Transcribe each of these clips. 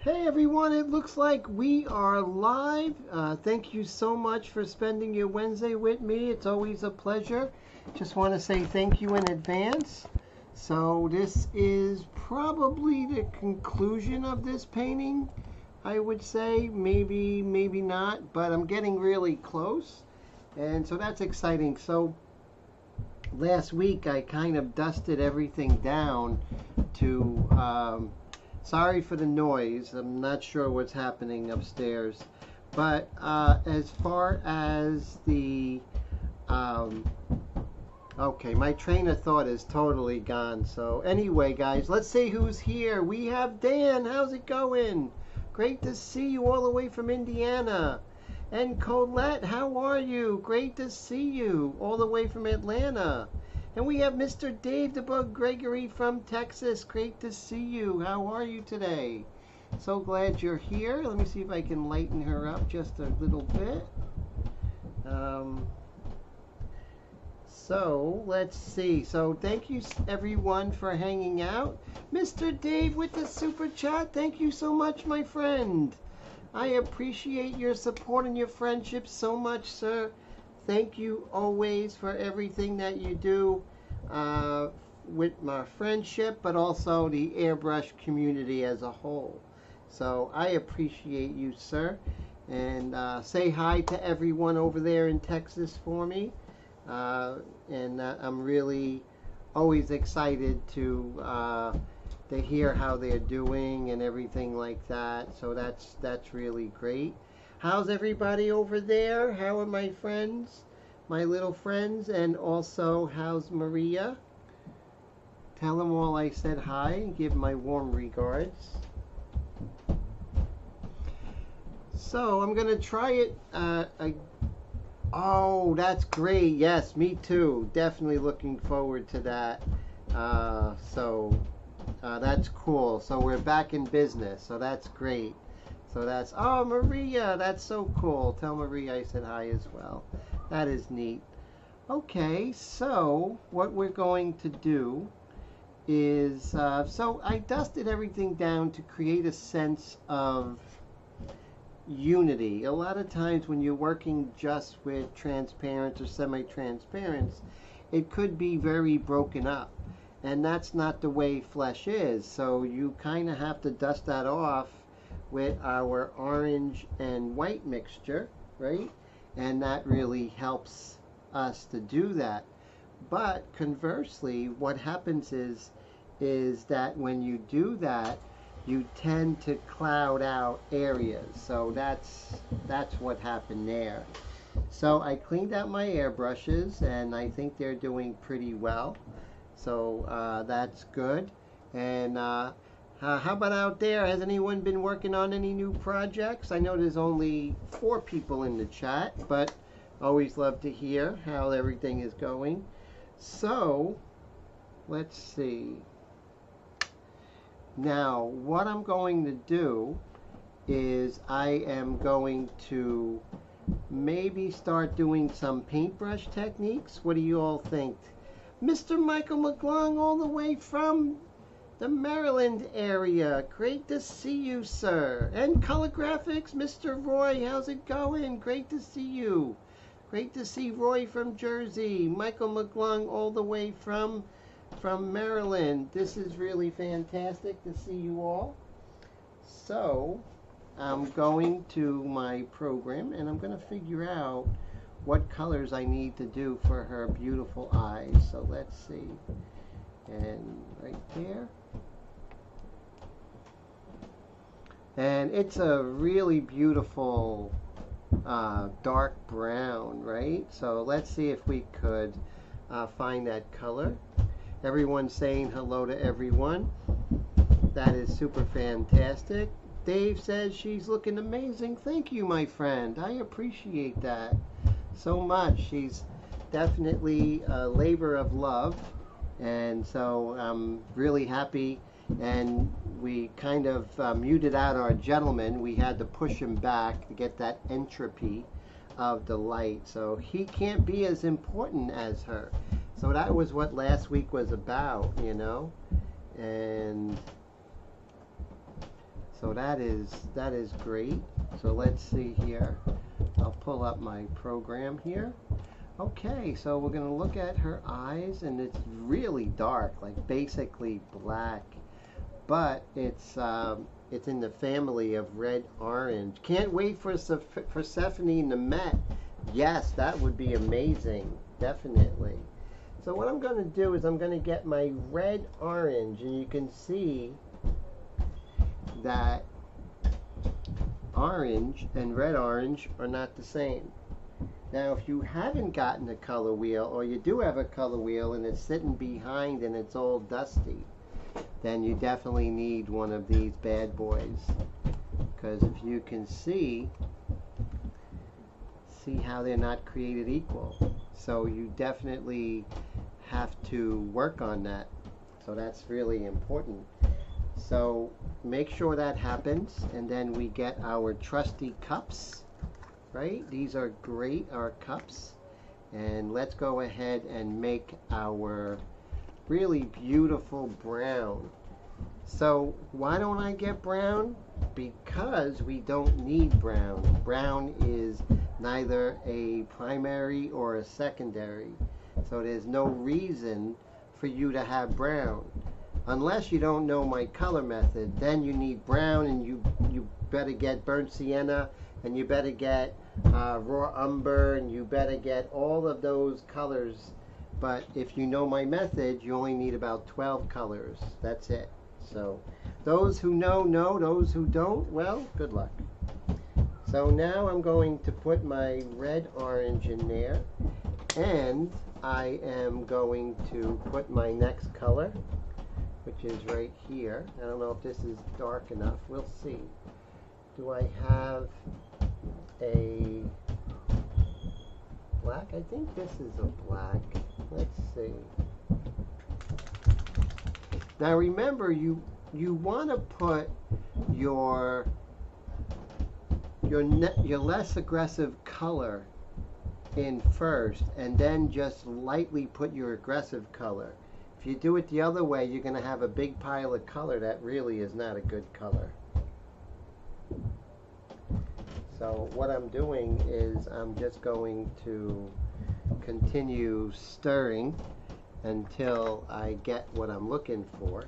Hey everyone, it looks like we are live. Thank you so much for spending your Wednesday with me. It's always a pleasure. Just want to say thank you in advance. So this is probably the conclusion of this painting, I would say. Maybe not, but I'm getting really close. And so that's exciting. So last week I kind of dusted everything down to... sorry for the noise. I'm not sure what's happening upstairs. But as far as the... okay, my train of thought is totally gone. So anyway, guys, let's see who's here. We have Dan. How's it going? Great to see you all the way from Indiana. And Colette, how are you? Great to see you all the way from Atlanta. And we have Mr. Dave the Bug Gregory from Texas. Great to see you. How are you today? So glad you're here. Let me see if I can lighten her up just a little bit. So let's see. So thank you everyone for hanging out. Mr. Dave with the super chat. Thank you so much, my friend. I appreciate your support and your friendship so much, sir. Thank you always for everything that you do with my friendship, but also the Airbrush community as a whole. So I appreciate you, sir. And say hi to everyone over there in Texas for me. I'm really always excited to hear how they're doing and everything like that. So that's really great. How's everybody over there? How are my friends, my little friends? And also, how's Maria? Tell them all I said hi and give my warm regards. So I'm going to try it. Oh, that's great. Yes, me too. Definitely looking forward to that. That's cool. So we're back in business. So that's great. So that's, oh, Maria, that's so cool. Tell Maria I said hi as well. That is neat. Okay, so what we're going to do is, so I dusted everything down to create a sense of unity. A lot of times when you're working just with transparent or semi-transparents, it could be very broken up. And that's not the way flesh is. So you kind of have to dust that off with our orange and white mixture, right? And that really helps us to do that. But conversely, what happens is that when you do that, you tend to cloud out areas. So that's what happened there. So I cleaned out my airbrushes, and I think they're doing pretty well. So that's good. And how about out there? Has anyone been working on any new projects? I know there's only 4 people in the chat, but always love to hear how everything is going. So, let's see. Now, what I'm going to do is I am going to maybe start doing some paintbrush techniques. What do you all think? Mr. Michael McClung all the way from the Maryland area. Great to see you, sir. And color graphics, Mr. Roy, how's it going? Great to see you. Great to see Roy from Jersey. Michael McClung all the way from Maryland. This is really fantastic to see you all. So I'm going to my program and I'm going to figure out what colors I need to do for her beautiful eyes. So let's see. And right there. And it's a really beautiful dark brown, right? So let's see if we could find that color. Everyone's saying hello to everyone. That is super fantastic. Dave says she's looking amazing. Thank you, my friend. I appreciate that so much. She's definitely a labor of love. And so I'm really happy. And we kind of muted out our gentleman. We had to push him back to get that entropy of the light. So he can't be as important as her. So that was what last week was about, you know. And So that is great. So let's see here. I'll pull up my program here. Okay, so we're going to look at her eyes, and it's really dark, like basically black, but it's in the family of red orange. Can't wait for Persephone in the Met. Yes, that would be amazing, definitely. So what I'm going to do is I'm going to get my red orange, and you can see that orange and red orange are not the same. Now, if you haven't gotten a color wheel, or you do have a color wheel and it's sitting behind and it's all dusty, then you definitely need one of these bad boys. Because if you can see how they're not created equal. So you definitely have to work on that. So that's really important. So make sure that happens, and then we get our trusty cups, right? These are great, our cups. And let's go ahead and make our really beautiful brown. So why don't I get brown? Because we don't need brown. Brown is neither a primary or a secondary. So there's no reason for you to have brown. Unless you don't know my color method, then you need brown, and you better get burnt sienna, and you better get raw umber, and you better get all of those colors. But if you know my method, you only need about 12 colors. That's it. So those who know, those who don't, well, good luck. So now I'm going to put my red orange in there, and I am going to put my next color, which is right here. I don't know if this is dark enough. We'll see. Do I have a black? I think this is a black. Let's see. Now remember, you want to put your less aggressive color in first, and then just lightly put your aggressive color. If you do it the other way, you're going to have a big pile of color that really is not a good color. So what I'm doing is I'm just going to continue stirring until I get what I'm looking for.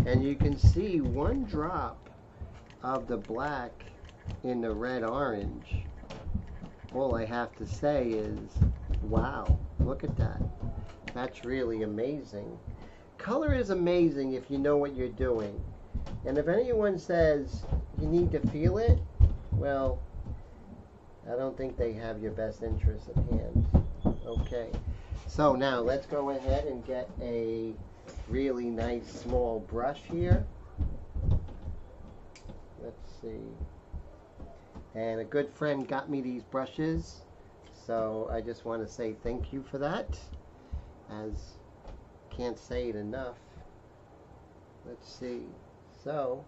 And you can see one drop of the black in the red orange. All I have to say is, wow, look at that. That's really amazing. Color is amazing if you know what you're doing. And if anyone says you need to feel it, well, I don't think they have your best interests at hand. Okay, so now let's go ahead and get a really nice small brush here. Let's see. And a good friend got me these brushes, so I just want to say thank you for that, as can't say it enough. Let's see. So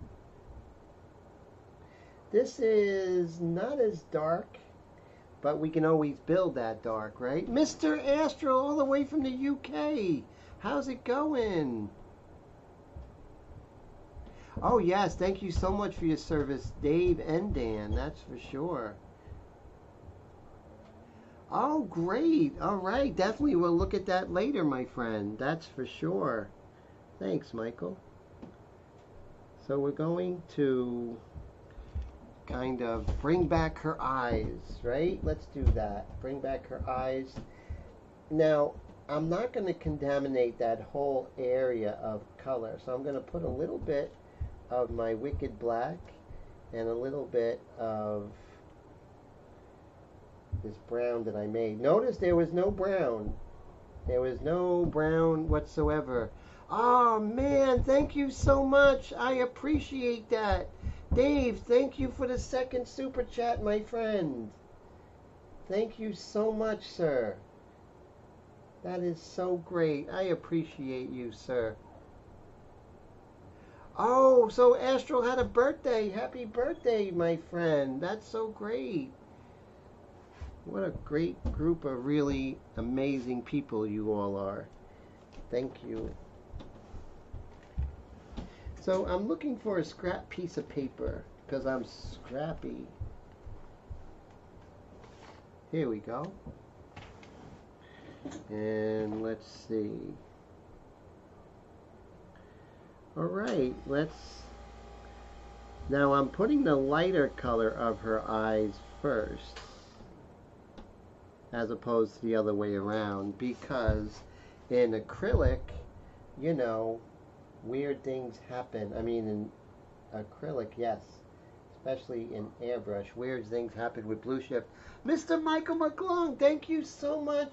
this is not as dark, but we can always build that dark, right? Mr. Astro, all the way from the UK. How's it going? Oh yes, thank you so much for your service, Dave and Dan, that's for sure. Oh great, all right, definitely we'll look at that later, my friend, that's for sure. Thanks, Michael. So we're going to kind of bring back her eyes, right? Let's do that. Bring back her eyes. Now, I'm not going to contaminate that whole area of color, so I'm going to put a little bit of my Wicked Black and a little bit of this brown that I made. Notice there was no brown. There was no brown whatsoever. Oh man, thank you so much. I appreciate that. Dave, thank you for the second super chat, my friend. Thank you so much, sir. That is so great. I appreciate you, sir. Oh, so Astro had a birthday. Happy birthday, my friend. That's so great. What a great group of really amazing people you all are. Thank you. So I'm looking for a scrap piece of paper because I'm scrappy. Here we go. And let's see. All right, now I'm putting the lighter color of her eyes first, as opposed to the other way around, because in acrylic, you know, weird things happen. I mean, in acrylic, yes, especially in airbrush, weird things happen with blue shift. Mr. Michael McClung, thank you so much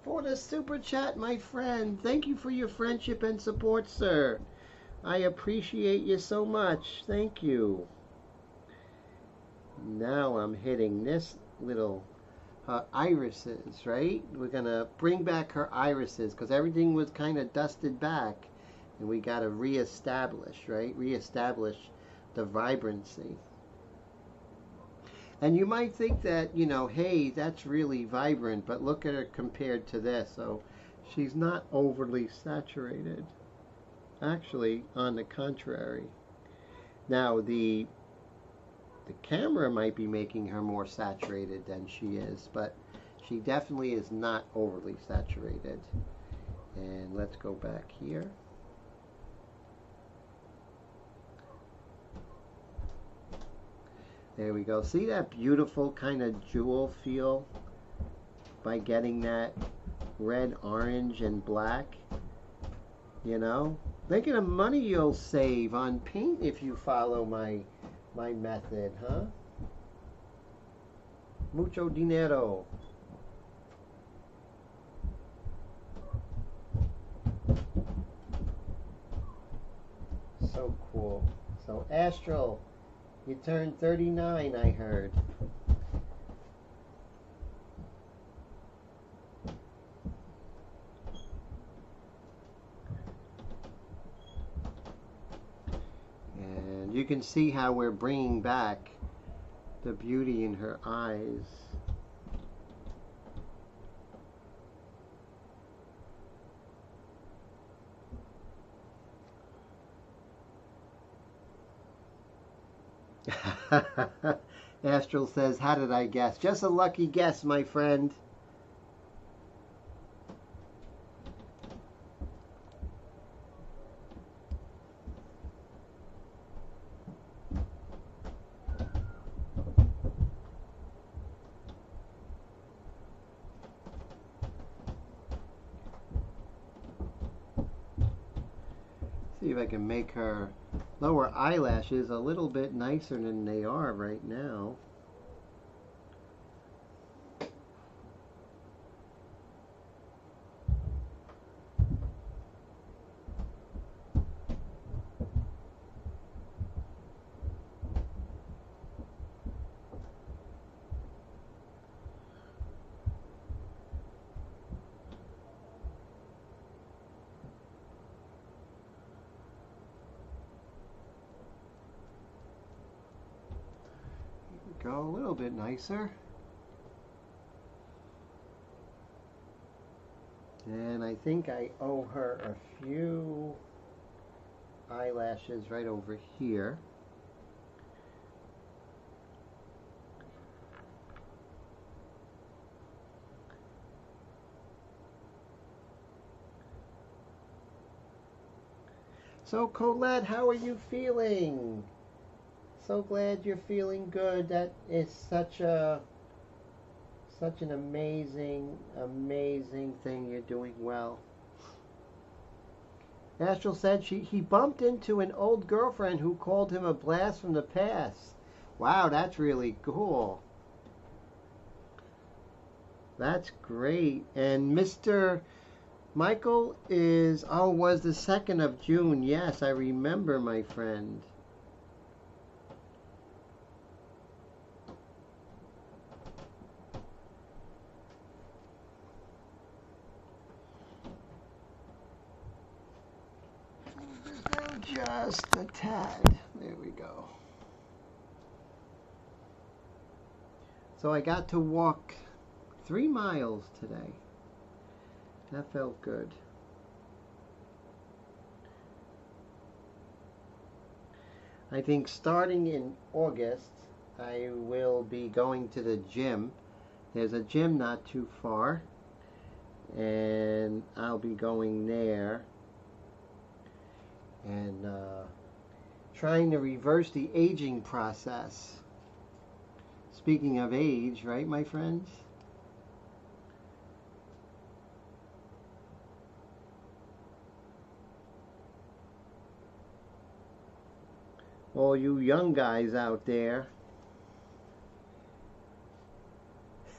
for the super chat, my friend. Thank you for your friendship and support, sir. I appreciate you so much. Thank you. Now I'm hitting this little irises, right? We're going to bring back her irises because everything was kind of dusted back. And we got to reestablish, right? Reestablish the vibrancy. And you might think that, you know, hey, that's really vibrant. But look at her compared to this. So she's not overly saturated. Actually, on the contrary. Now, the camera might be making her more saturated than she is, but she definitely is not overly saturated. And let's go back here. There we go. See that beautiful kind of jewel feel by getting that red, orange, and black? You know? Think of the money you'll save on paint if you follow my method, huh? Mucho dinero. So cool. So Astral, you turned 39, I heard. You can see how we're bringing back the beauty in her eyes. Astral says, how did I guess? Just a lucky guess, my friend. See if I can make her lower eyelashes a little bit nicer than they are right now. Go a little bit nicer. And I think I owe her a few eyelashes right over here. So Colette, how are you feeling? So glad you're feeling good. That is such an amazing thing. You're doing well. Astral said he bumped into an old girlfriend who called him a blast from the past. Wow, that's really cool. That's great. And Mr. Michael was the 2nd of June. Yes, I remember, my friend. Just a tad. There we go. So I got to walk 3 miles today. That felt good. I think starting in August, I will be going to the gym. There's a gym not too far, and I'll be going there and trying to reverse the aging process. Speaking of age, right, my friends? All you young guys out there.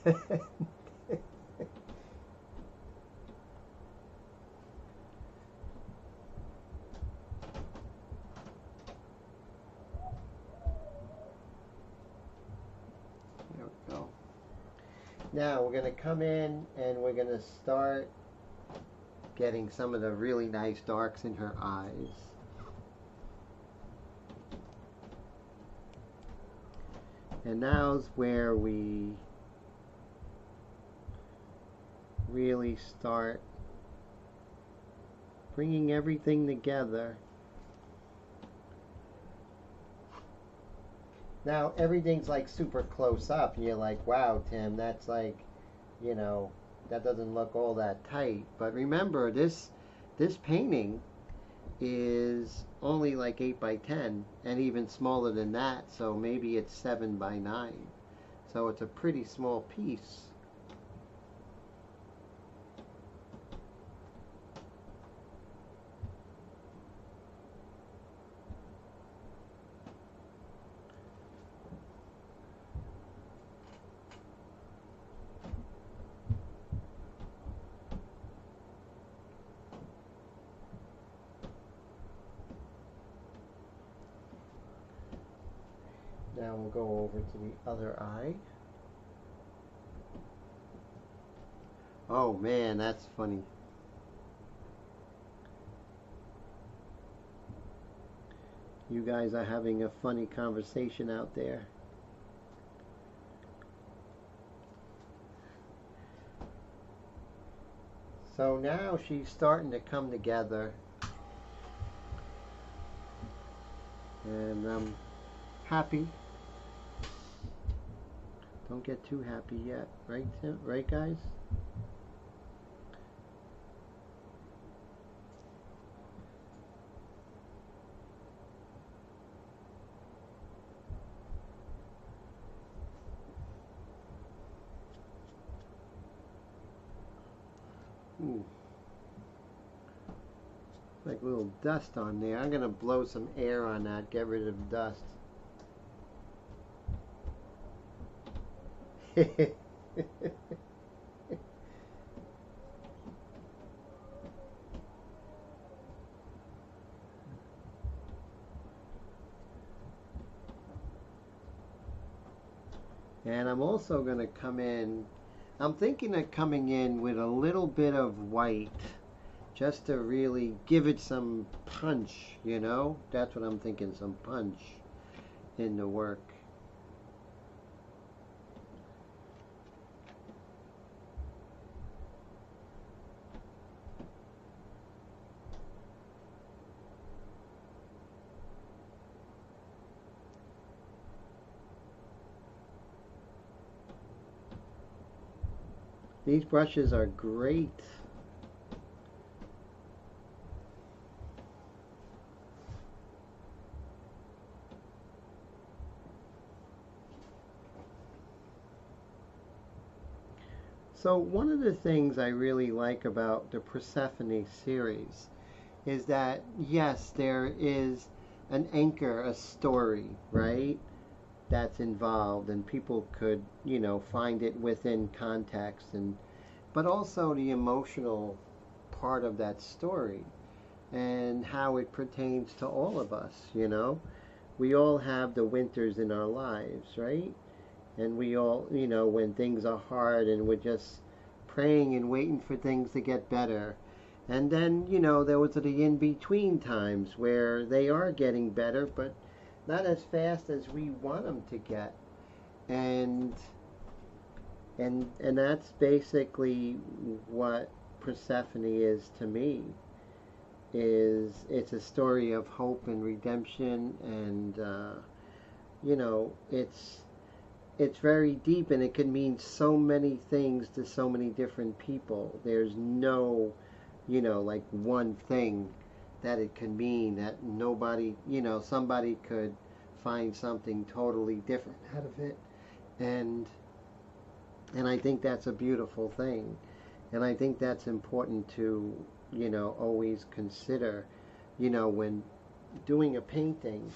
There we go. Now we're going to come in and we're going to start getting some of the really nice darks in her eyes. And now's where we really start bringing everything together. Now everything's like super close up and you're like, wow, Tim, that's like, you know, that doesn't look all that tight. But remember, this painting is only like 8 by 10 and even smaller than that, so maybe it's 7 by 9. So it's a pretty small piece. Now we'll go over to the other eye. Oh man, that's funny. You guys are having a funny conversation out there. So now she's starting to come together. And I'm happy. Don't get too happy yet, right, Tim? Right, guys? Ooh. Like a little dust on there. I'm gonna blow some air on that, get rid of dust. And I'm also going to come in, I'm thinking of coming in with a little bit of white just to really give it some punch, you know? That's what I'm thinking, some punch in the work. These brushes are great. So one of the things I really like about the Persephone series is that, yes, there is an anchor, a story, right? That's involved and people could, you know, find it within context, and but also the emotional part of that story and how it pertains to all of us, you know. We all have the winters in our lives, right? And we all, you know, when things are hard and we're just praying and waiting for things to get better. And then, you know, there was the in-between times where they are getting better, but not as fast as we want them to get. And that's basically what Persephone is to me. it's a story of hope and redemption, and it's very deep, and it can mean so many things to so many different people. There's no, like one thing that it can mean that nobody, somebody could find something totally different out of it. And and I think that's a beautiful thing. And I think that's important to, always consider, when doing a painting.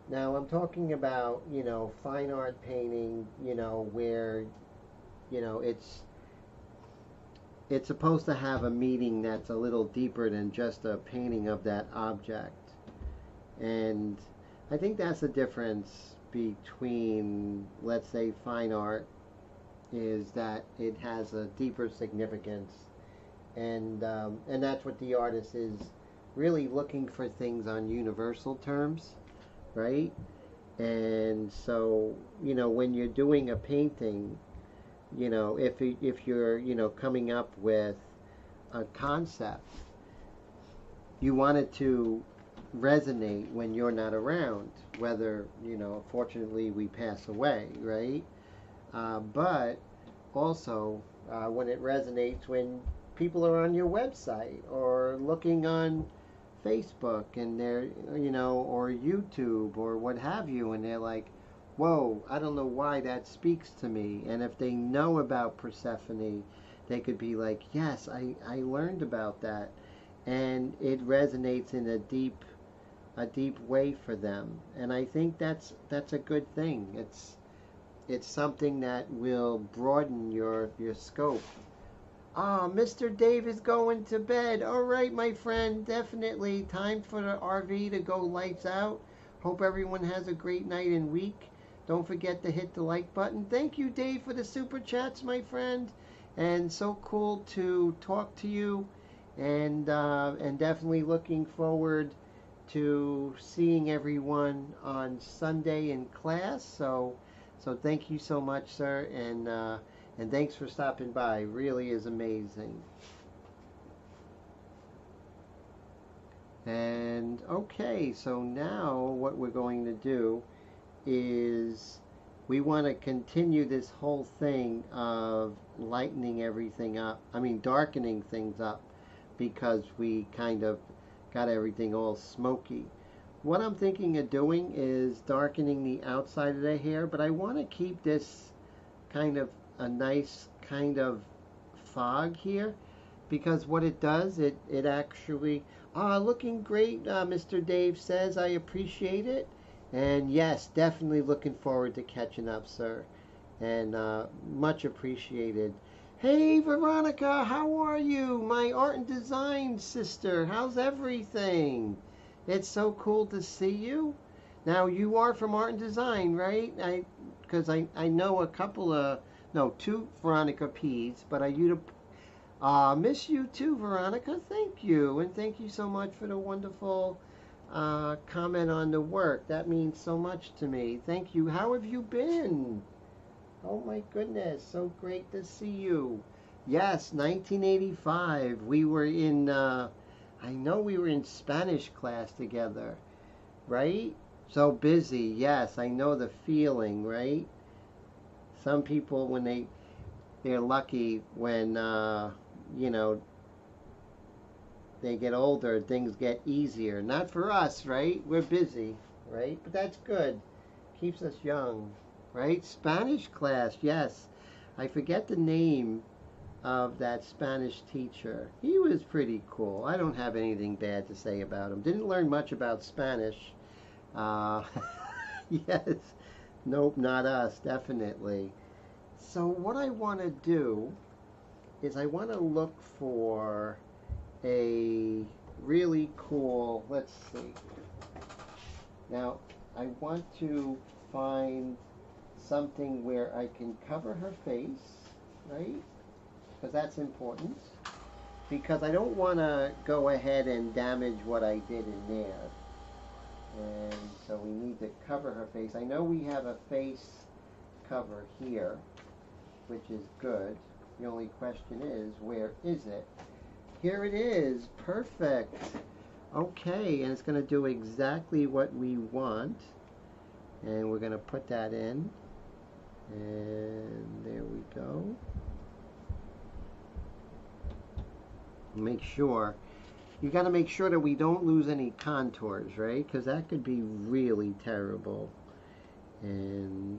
Now I'm talking about, fine art painting, where, you know, it's it's supposed to have a meaning that's a little deeper than just a painting of that object. And I think that's the difference between, let's say, fine art, is that it has a deeper significance, and that's what the artist is really looking for, things on universal terms, right? And so, when you're doing a painting, if you're, coming up with a concept, you want it to resonate when you're not around, whether, fortunately we pass away, right? But also, when it resonates when people are on your website or looking on Facebook, and they're, or YouTube or what have you, and they're like, whoa, I don't know why that speaks to me. And if they know about Persephone, they could be like, yes, I learned about that. And it resonates in a deep way for them. And I think that's a good thing. It's something that will broaden your scope. Ah, Mr. Dave is going to bed. All right, my friend, definitely time for the RV to go lights out. Hope everyone has a great night and week. Don't forget to hit the like button. Thank you, Dave, for the super chats, my friend. And so cool to talk to you. And definitely looking forward to seeing everyone on Sunday in class. So thank you so much, sir, and thanks for stopping by. Really is amazing. And okay, so now what we're going to do is we want to continue this whole thing of lightening everything up. I mean, darkening things up, because we kind of got everything all smoky. What I'm thinking of doing is darkening the outside of the hair, but I want to keep this kind of a nice kind of fog here, because what it does, it actually, looking great, Mr. Dave says. I appreciate it. And yes, definitely looking forward to catching up, sir. And much appreciated. Hey, Veronica, how are you? My art and design sister. How's everything? It's so cool to see you. Now, you are from art and design, right? Because I know a couple of, no, two Veronica P's, but miss you too, Veronica. Thank you. And thank you so much for the wonderful comment on the work. That means so much to me. Thank you. How have you been? Oh my goodness, so great to see you. Yes, 1985. We were in, I know we were in Spanish class together, right? So busy. Yes, I know the feeling, right? Some people, when they're lucky when, they get older, things get easier. Not for us, right? We're busy, right? But that's good. Keeps us young. Right? Spanish class, yes. I forget the name of that Spanish teacher. He was pretty cool. I don't have anything bad to say about him. Didn't learn much about Spanish. Yes. Nope, not us, definitely. So what I want to do is I want to look for a really cool, let's see. Now, I want to find something where I can cover her face, right? Because that's important. Because I don't want to go ahead and damage what I did in there. And so we need to cover her face. I know we have a face cover here, which is good. The only question is, where is it? Here it is. Perfect. Okay, and it's going to do exactly what we want. And we're going to put that in. And there we go. Make sure. You got to make sure that we don't lose any contours, right? Because that could be really terrible. And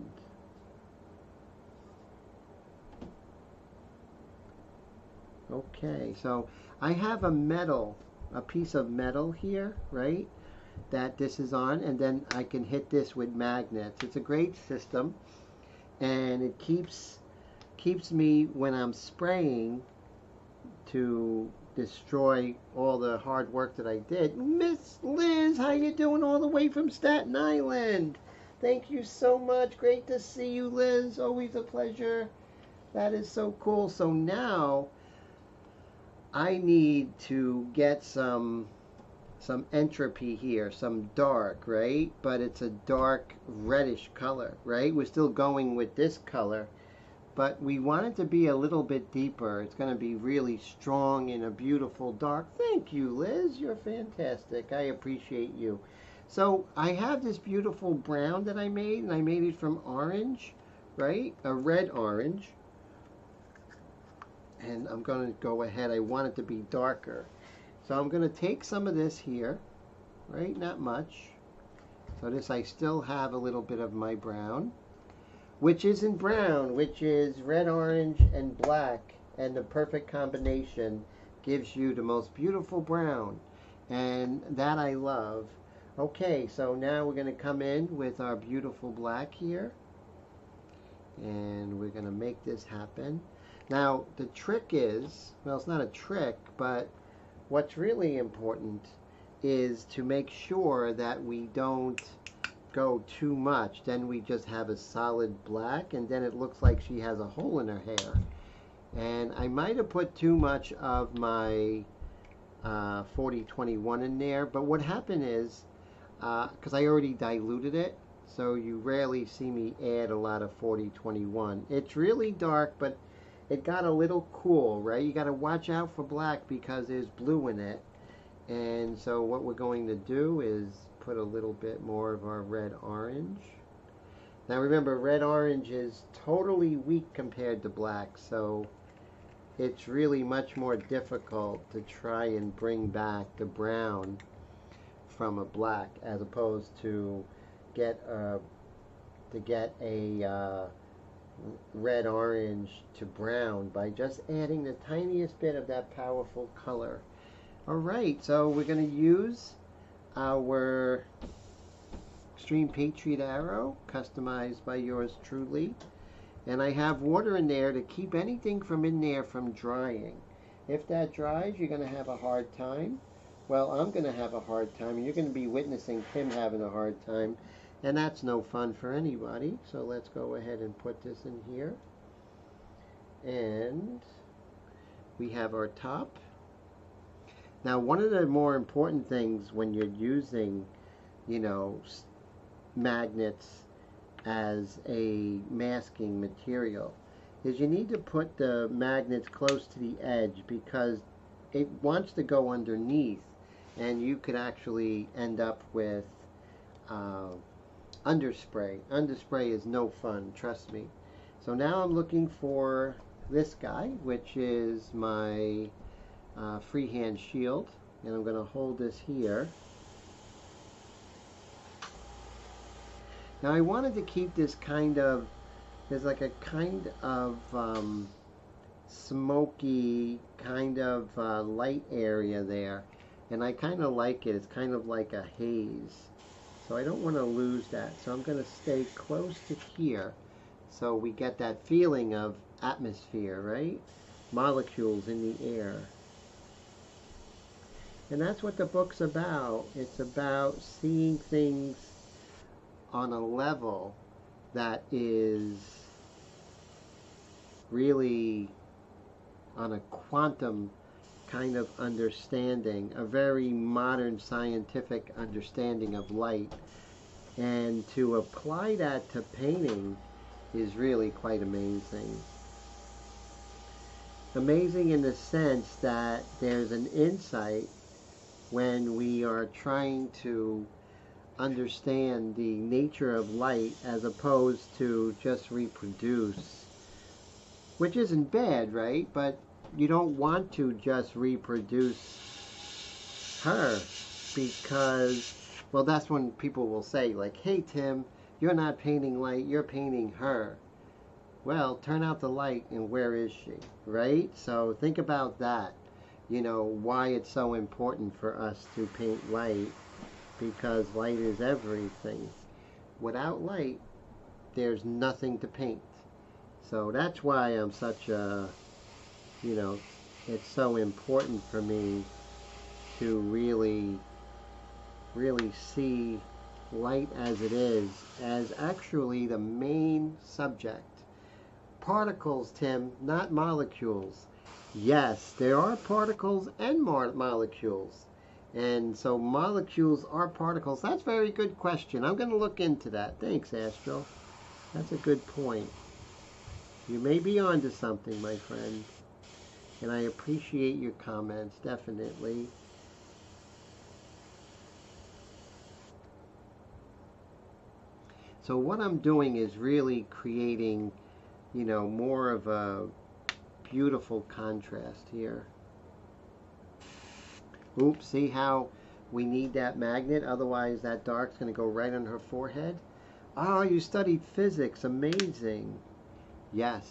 okay, so I have a piece of metal here, right? That this is on, and then I can hit this with magnets. It's a great system, and it keeps me when I'm spraying to destroy all the hard work that I did. Miss Liz, how you doing all the way from Staten Island? Thank you so much. Great to see you, Liz. Always a pleasure. That is so cool. So now I need to get some entropy here, some dark, right? But it's a dark reddish color, right? We're still going with this color, but we want it to be a little bit deeper. It's going to be really strong in a beautiful dark. Thank you, Liz. You're fantastic. I appreciate you. So I have this beautiful brown that I made, and I made it from orange, right? A red orange. And I'm going to go ahead. I want it to be darker. So I'm going to take some of this here, right? Not much. So this, I still have a little bit of my brown, which isn't brown, which is red, orange, and black. And the perfect combination gives you the most beautiful brown. And that I love. Okay, so now we're going to come in with our beautiful black here. And we're going to make this happen. Now, the trick is, well, it's not a trick, but what's really important is to make sure that we don't go too much. Then we just have a solid black, and then it looks like she has a hole in her hair. And I might have put too much of my 4021 in there, but what happened is, because I already diluted it, so you rarely see me add a lot of 4021. It's really dark, but it got a little cool, right? You got to watch out for black because there's blue in it. And so what we're going to do is put a little bit more of our red orange. Now remember, red orange is totally weak compared to black, so it's really much more difficult to try and bring back the brown from a black as opposed to get a red orange to brown by just adding the tiniest bit of that powerful color. Alright, so we're going to use our Extreme Patriot arrow, customized by yours truly. And I have water in there to keep anything from in there from drying. If that dries, you're going to have a hard time. Well, I'm going to have a hard time, and you're going to be witnessing Tim having a hard time. And that's no fun for anybody. So let's go ahead and put this in here. And we have our top. Now, one of the more important things when you're using, you know, magnets as a masking material is you need to put the magnets close to the edge because it wants to go underneath, and you could actually end up with underspray. Underspray is no fun, trust me. So now I'm looking for this guy, which is my freehand shield, and I'm going to hold this here. Now I wanted to keep this kind of, there's like a kind of smoky kind of light area there, and I kind of like it. It's kind of like a haze. So I don't want to lose that. So I'm going to stay close to here so we get that feeling of atmosphere, right? Molecules in the air. And that's what the book's about. It's about seeing things on a level that is really on a quantum kind of understanding, a very modern scientific understanding of light. And to apply that to painting is really quite amazing. Amazing in the sense that there's an insight when we are trying to understand the nature of light as opposed to just reproduce, which isn't bad, right? But you don't want to just reproduce her because, well, that's when people will say, like, hey, Tim, you're not painting light, you're painting her. Well, turn out the light and where is she, right? So think about that, why it's so important for us to paint light, because light is everything. Without light, there's nothing to paint. So that's why I'm such a, it's so important for me to really, really see light as it is, as actually the main subject. Particles, Tim, not molecules. Yes, there are particles and molecules. And so molecules are particles. That's a very good question. I'm going to look into that. Thanks, Astro. That's a good point. You may be onto something, my friend. And I appreciate your comments, definitely. So what I'm doing is really creating, more of a beautiful contrast here. Oops, see how we need that magnet? Otherwise that dark's going to go right on her forehead. Oh, you studied physics. Amazing. Yes.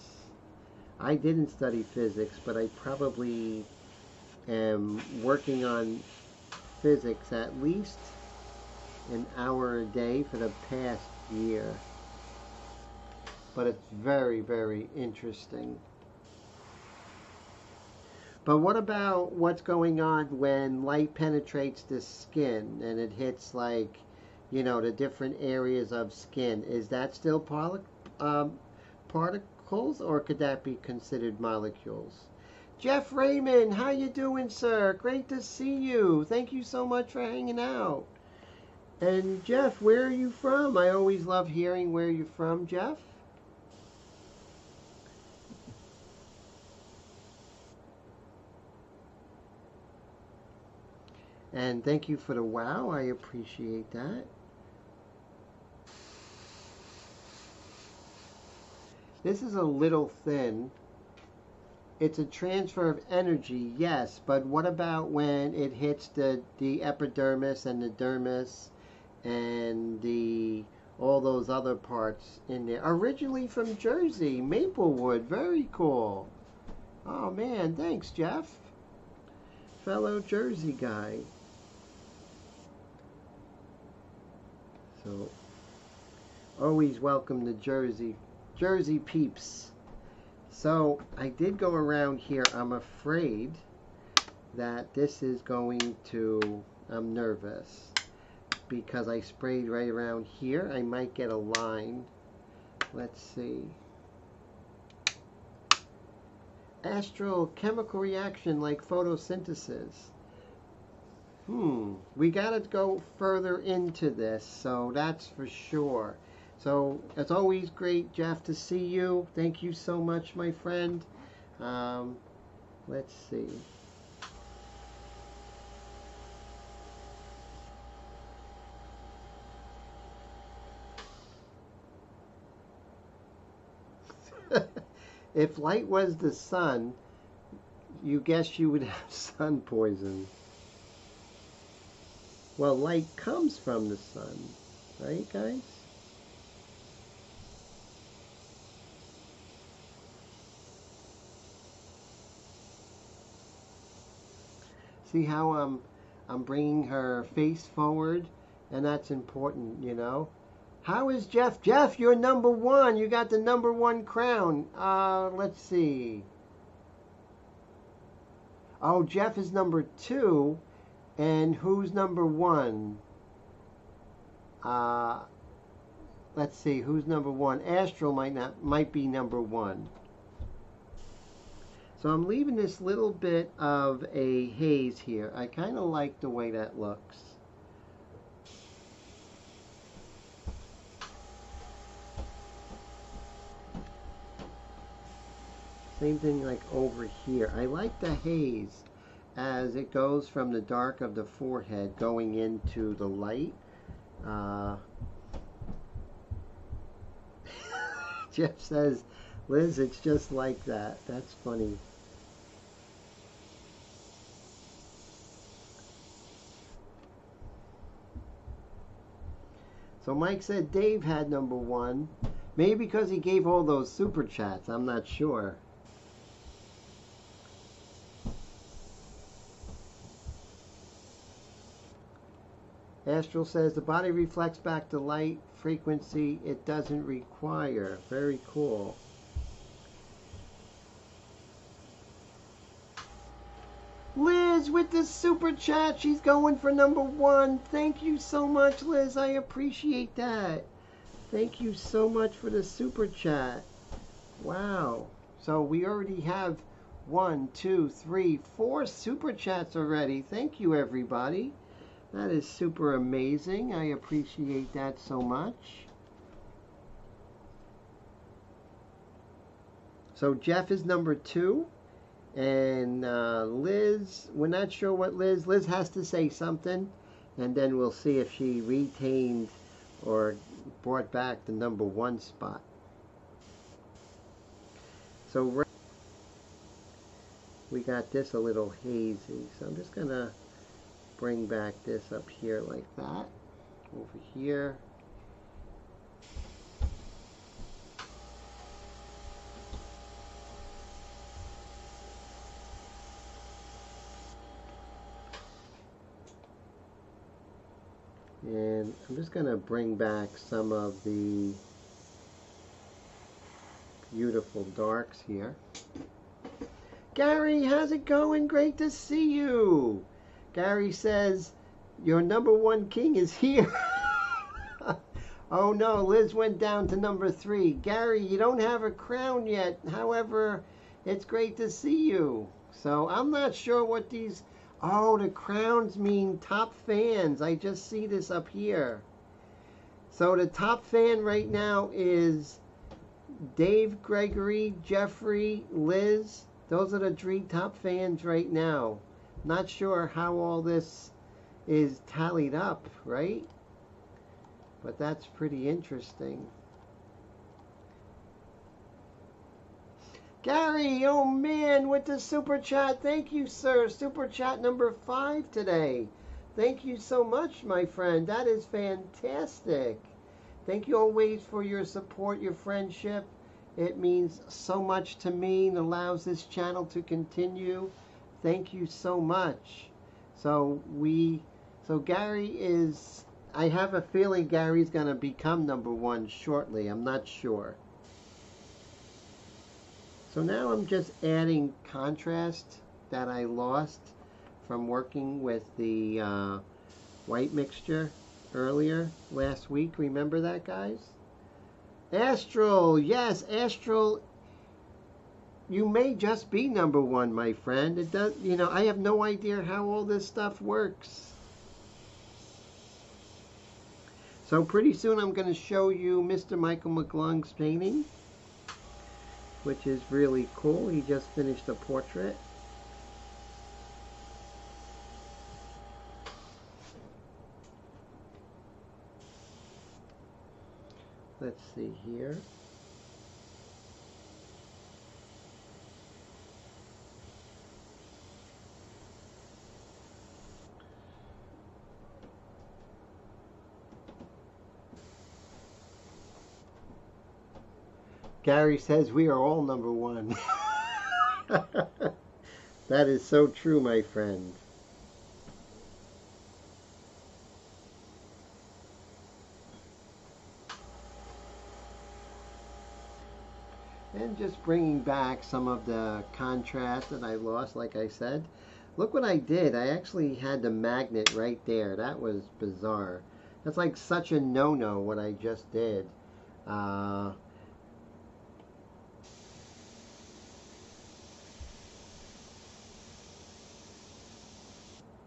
I didn't study physics, but I probably am working on physics at least an hour a day for the past year. But it's very, very interesting. But what about what's going on when light penetrates the skin and it hits, like, the different areas of skin? Is that still particles, or could that be considered molecules? Jeff Raymond, how you doing, sir? Great to see you. Thank you so much for hanging out. And Jeff, where are you from? I always love hearing where you're from, Jeff. And thank you for the wow. I appreciate that. This is a little thin. It's a transfer of energy, yes, but what about when it hits the epidermis and the dermis and all those other parts in there? Originally from Jersey, Maplewood. Very cool. Oh man, thanks, Jeff. Fellow Jersey guy. So, always welcome to Jersey peeps. So, I did go around here. I'm afraid that this is going to, I'm nervous because I sprayed right around here. I might get a line. Let's see. Astrochemical reaction like photosynthesis. We gotta go further into this, so that's for sure. So it's always great, Jeff, to see you. Thank you so much, my friend. Let's see. If light was the sun, you guess you would have sun poison. Well, light comes from the sun, right, guys? See how I'm bringing her face forward, and that's important, How is Jeff? Jeff, you're number one. You got the number one crown. Let's see. Oh, Jeff is number two. And who's number one? Let's see. Who's number one? Astral might be number one. So I'm leaving this little bit of a haze here. I kind of like the way that looks. Same thing like over here. I like the haze. as it goes from the dark of the forehead going into the light. Jeff says, Liz, it's just like that. That's funny. So Mike said Dave had number one. Maybe because he gave all those super chats. I'm not sure. Astral says the body reflects back the light frequency it doesn't require. Very cool. Liz with the super chat. She's going for number one. Thank you so much, Liz. I appreciate that. Thank you so much for the super chat. Wow. So we already have 1, 2, 3, 4 super chats already. Thank you, everybody. That is super amazing. I appreciate that so much. So Jeff is number 2. And Liz, we're not sure what Liz has to say something. And then we'll see if she retained or brought back the number 1 spot. So we got this a little hazy. So I'm just going to bring back this up here like that. Over here. And I'm just going to bring back some of the beautiful darks here. Gary, how's it going? Great to see you. Gary says, your number 1 king is here. Oh no, Liz went down to number 3. Gary, you don't have a crown yet. However, it's great to see you. So I'm not sure what these... Oh, the crowns mean top fans. I just see this up here. So the top fan right now is Dave, Gregory, Jeffrey, Liz. Those are the 3 top fans right now. Not sure how all this is tallied up, right? But that's pretty interesting. Gary, oh man, with the super chat. Thank you, sir. Super chat number 5 today. Thank you so much, my friend. That is fantastic. Thank you always for your support, your friendship. It means so much to me and allows this channel to continue. Thank you so much. So Gary is, I have a feeling Gary's going to become number 1 shortly. I'm not sure. So now I'm just adding contrast that I lost from working with the white mixture earlier last week. Remember that, guys? Astral, yes, Astral, you may just be number 1, my friend. It does, I have no idea how all this stuff works. So pretty soon I'm going to show you Mr. Michael McClung's painting, which is really cool. He just finished a portrait. Let's see here. Gary says we are all number 1. That is so true, my friend. And just bringing back some of the contrast that I lost, like I said. Look what I did. I actually had the magnet right there. That was bizarre. That's like such a no-no what I just did.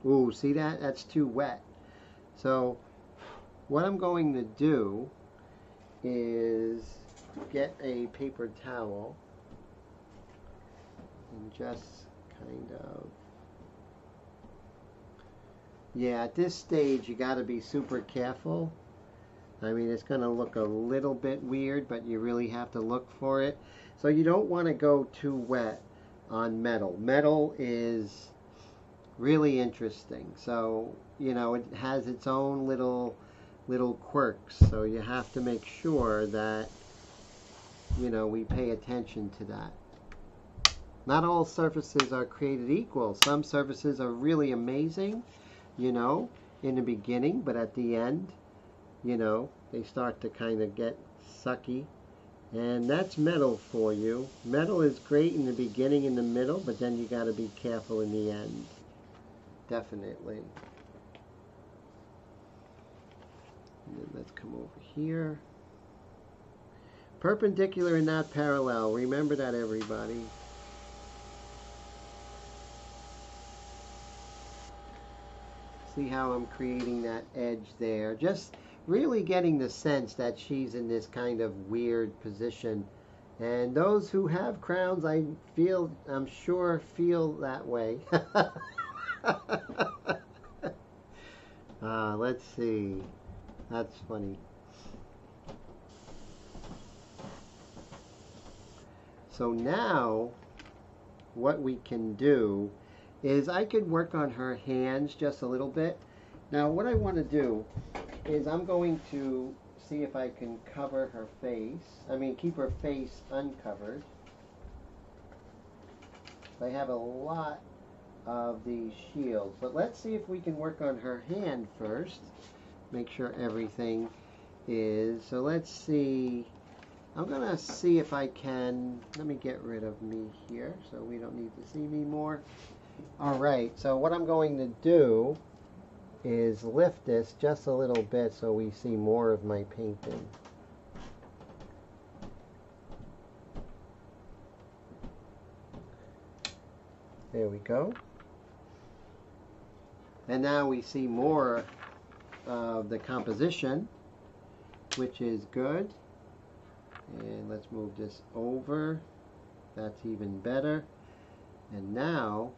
Ooh, see that? That's too wet. So what I'm going to do is get a paper towel and just kind of Yeah, at this stage you got to be super careful. I mean, it's going to look a little bit weird, but you really have to look for it. So you don't want to go too wet on metal. Metal is really interesting. So, you know, it has its own little quirks. So you have to make sure that, you know, we pay attention to that. Not all surfaces are created equal. Some surfaces are really amazing, you know, in the beginning, but at the end, you know, they start to kind of get sucky. And that's metal for you. Metal is great in the beginning, in the middle, but then you got to be careful in the end. Definitely. And then let's come over here. Perpendicular and not parallel. Remember that, everybody. See how I'm creating that edge there. Just really getting the sense that she's in this kind of weird position. And those who have crowns, I'm sure feel that way. Let's see. That's funny. So now, what we can do is I could work on her hands just a little bit. Now, what I want to do is I'm going to see if I can cover her face. I mean, keep her face uncovered. I have a lot of these shields, but let's see if we can work on her hand first. Make sure everything is. So let's see. I'm going to see if I can. Let me get rid of me here so we don't need to see me more. All right, so what I'm going to do is lift this just a little bit so we see more of my painting. There we go. And now we see more of the composition, which is good. And let's move this over. That's even better. And now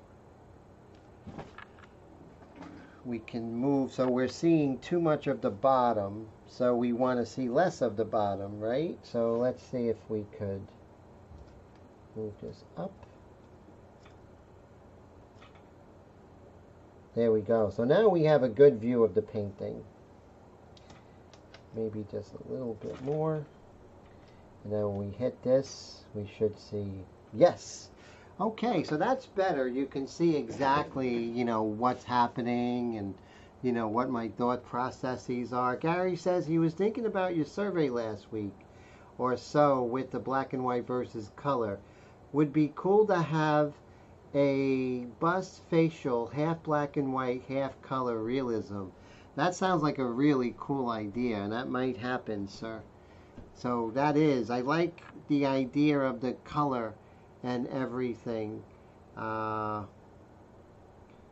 we can move, so we're seeing too much of the bottom, so we want to see less of the bottom, right? So let's see if we could move this up. There we go. So now we have a good view of the painting. Maybe just a little bit more. And then when we hit this, we should see, yes. Okay, so that's better. You can see exactly, you know, what's happening and, you know, what my thought processes are. Gary says he was thinking about your survey last week or so with the black and white versus color. Would be cool to have a bust facial, half black and white, half color realism. That sounds like a really cool idea, and that might happen, sir. So that is, I like the idea of the color and everything,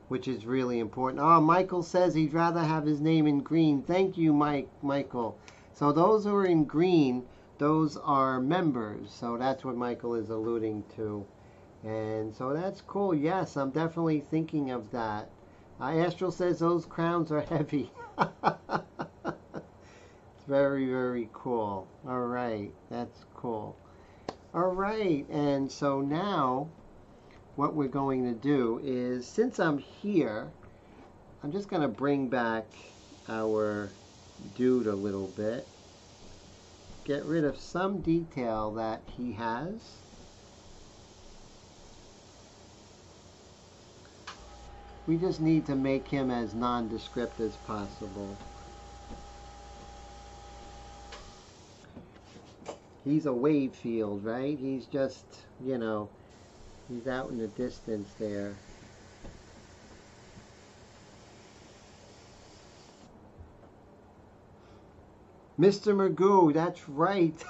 which is really important. Oh, Michael says he'd rather have his name in green. Thank you, Michael. So those who are in green, those are members. So that's what Michael is alluding to. And so that's cool. Yes, I'm definitely thinking of that. Astral says those crowns are heavy. It's very, very cool. All right, that's cool. All right, and so now what we're going to do is, since I'm here, I'm just going to bring back our dude a little bit. Get rid of some detail that he has. We just need to make him as nondescript as possible. He's a wave field, right? He's just, you know, he's out in the distance there. Mr. Magoo, that's right.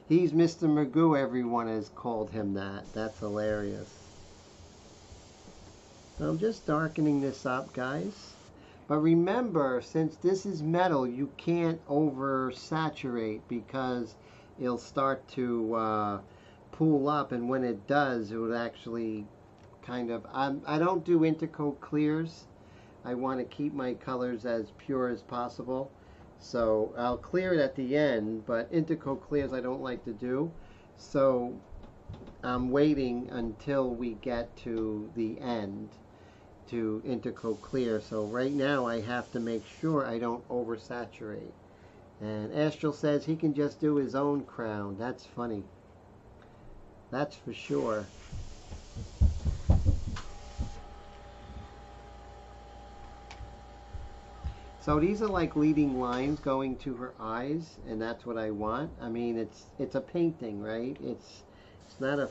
He's Mr. Magoo. Everyone has called him that. That's hilarious. So I'm just darkening this up, guys. But remember, since this is metal, you can't oversaturate because it'll start to pool up, and when it does, it would actually kind of... I don't do intercoat clears, I want to keep my colors as pure as possible. So I'll clear it at the end, but Intercoat clears I don't like to do. So I'm waiting until we get to the end to Intercoat clear. So right now I have to make sure I don't oversaturate. And Astral says he can just do his own crown. That's funny. That's for sure. So these are like leading lines going to her eyes, and that's what I want. I mean, it's a painting, right? It's not a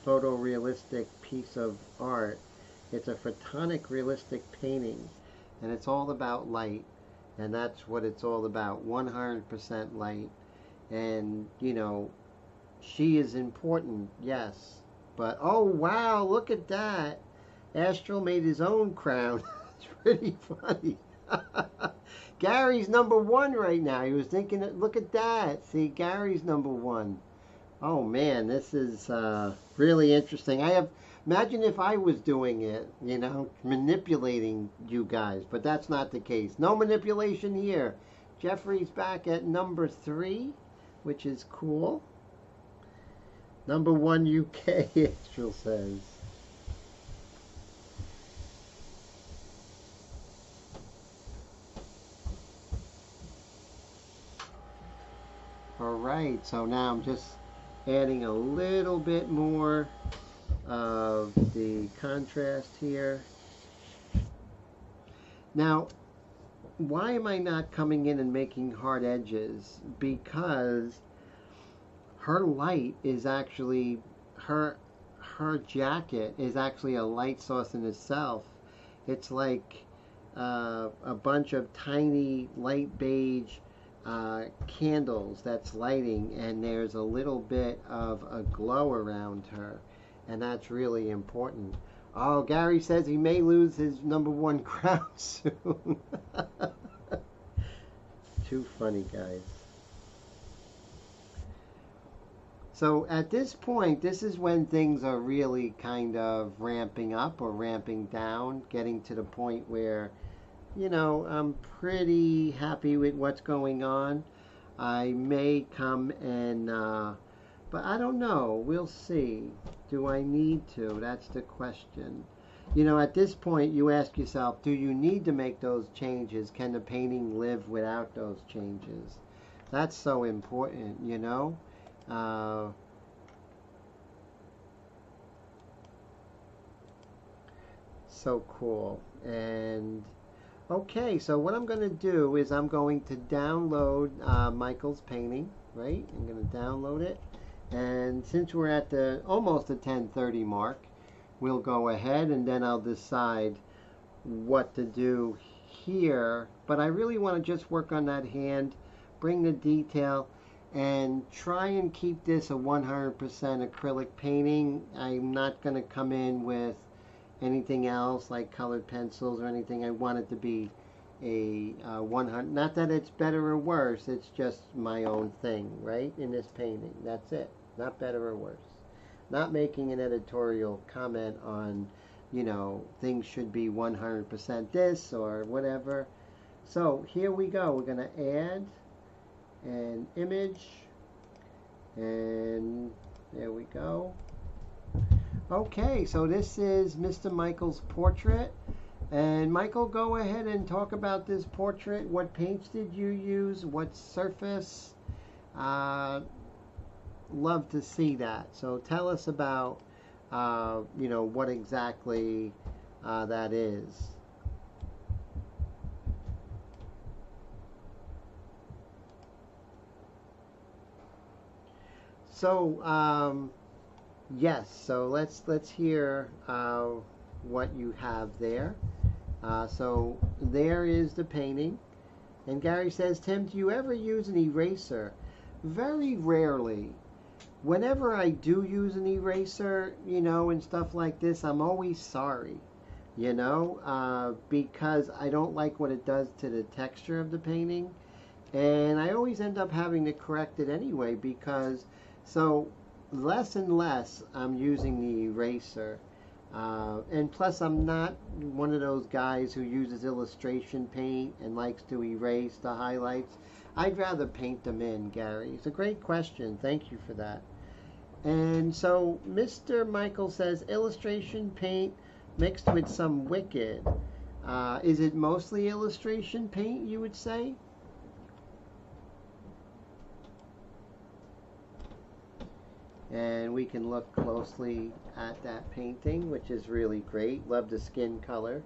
photorealistic piece of art. It's a photonic realistic painting, and it's all about light, and that's what it's all about. 100% light, and you know, she is important, yes, but oh wow, look at that! Astral made his own crown. It's pretty funny. Gary's #1 right now. He was thinking, look at that. See, Gary's #1. Oh man, this is really interesting. Imagine if I was doing it, you know, manipulating you guys, but that's not the case. No manipulation here. Jeffrey's back at #3, which is cool. #1 UK, Astral says. Alright, so now I'm just adding a little bit more of the contrast here. Now, why am I not coming in and making hard edges? Because her light is actually, her jacket is actually a light source in itself. It's like a bunch of tiny light beige candles that's lighting, and there's a little bit of a glow around her, and that's really important. Oh, Gary says he may lose his #1 crown soon. Too funny, guys. So at this point, this is when things are really kind of ramping up or ramping down, getting to the point where, you know, I'm pretty happy with what's going on. I may come and, but I don't know. We'll see. Do I need to? That's the question. You know, at this point, you ask yourself, do you need to make those changes? Can the painting live without those changes? That's so important, you know? So cool. And okay, so what I'm going to do is I'm going to download Michael's painting, right? I'm going to download it. And since we're at the almost the 10:30 mark, we'll go ahead and then I'll decide what to do here. But I really want to just work on that hand, bring the detail, and try and keep this a 100% acrylic painting. I'm not going to come in with anything else like colored pencils or anything. I want it to be a 100, not that it's better or worse, it's just my own thing, right, in this painting. That's it. Not better or worse. Not making an editorial comment on, you know, things should be 100% this or whatever. So here we go. We're going to add an image, and there we go. Okay, so this is Mr. Michael's portrait. And Michael, go ahead and talk about this portrait. What paints did you use? What surface? Love to see that. So tell us about, you know, what exactly that is. So, yes, so let's hear what you have there. So there is the painting. And Gary says, Tim, do you ever use an eraser? Very rarely. Whenever I do use an eraser, you know, and stuff like this, I'm always sorry, you know, because I don't like what it does to the texture of the painting. And I always end up having to correct it anyway, because so less and less I'm using the eraser. And plus, I'm not one of those guys who uses illustration paint and likes to erase the highlights. I'd rather paint them in, Gary. It's a great question. Thank you for that. And so Mr. Michael says illustration paint mixed with some Wicked. Is it mostly illustration paint, you would say? And we can look closely at that painting, which is really great. Love the skin color,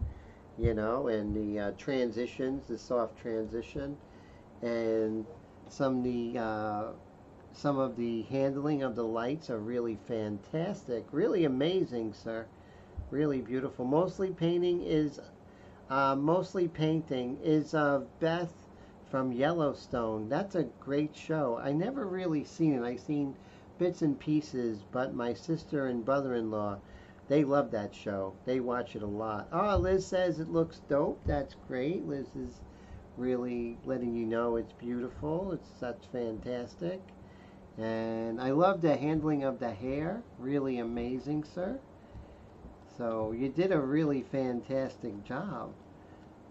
you know, and the transitions, the soft transition, and some of the handling of the lights are really fantastic, really amazing, sir. Really beautiful. Mostly painting is Beth from Yellowstone. That's a great show. I never really seen it. I seen bits and pieces, but my sister and brother-in-law, they love that show. They watch it a lot. Oh, Liz says it looks dope. That's great. Liz is really letting you know it's beautiful. That's fantastic. And I love the handling of the hair. Really amazing, sir. So you did a really fantastic job.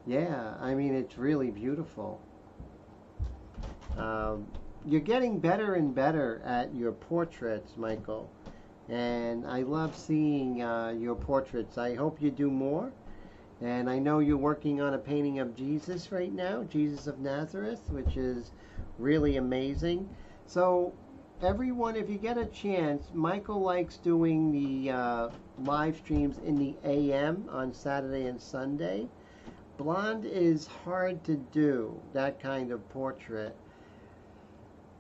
Yeah, I mean, it's really beautiful. You're getting better and better at your portraits, Michael. And I love seeing your portraits. I hope you do more. And I know you're working on a painting of Jesus right now, Jesus of Nazareth, which is really amazing. So everyone, if you get a chance, Michael likes doing the live streams in the AM on Saturday and Sunday. Blonde is hard to do, that kind of portrait.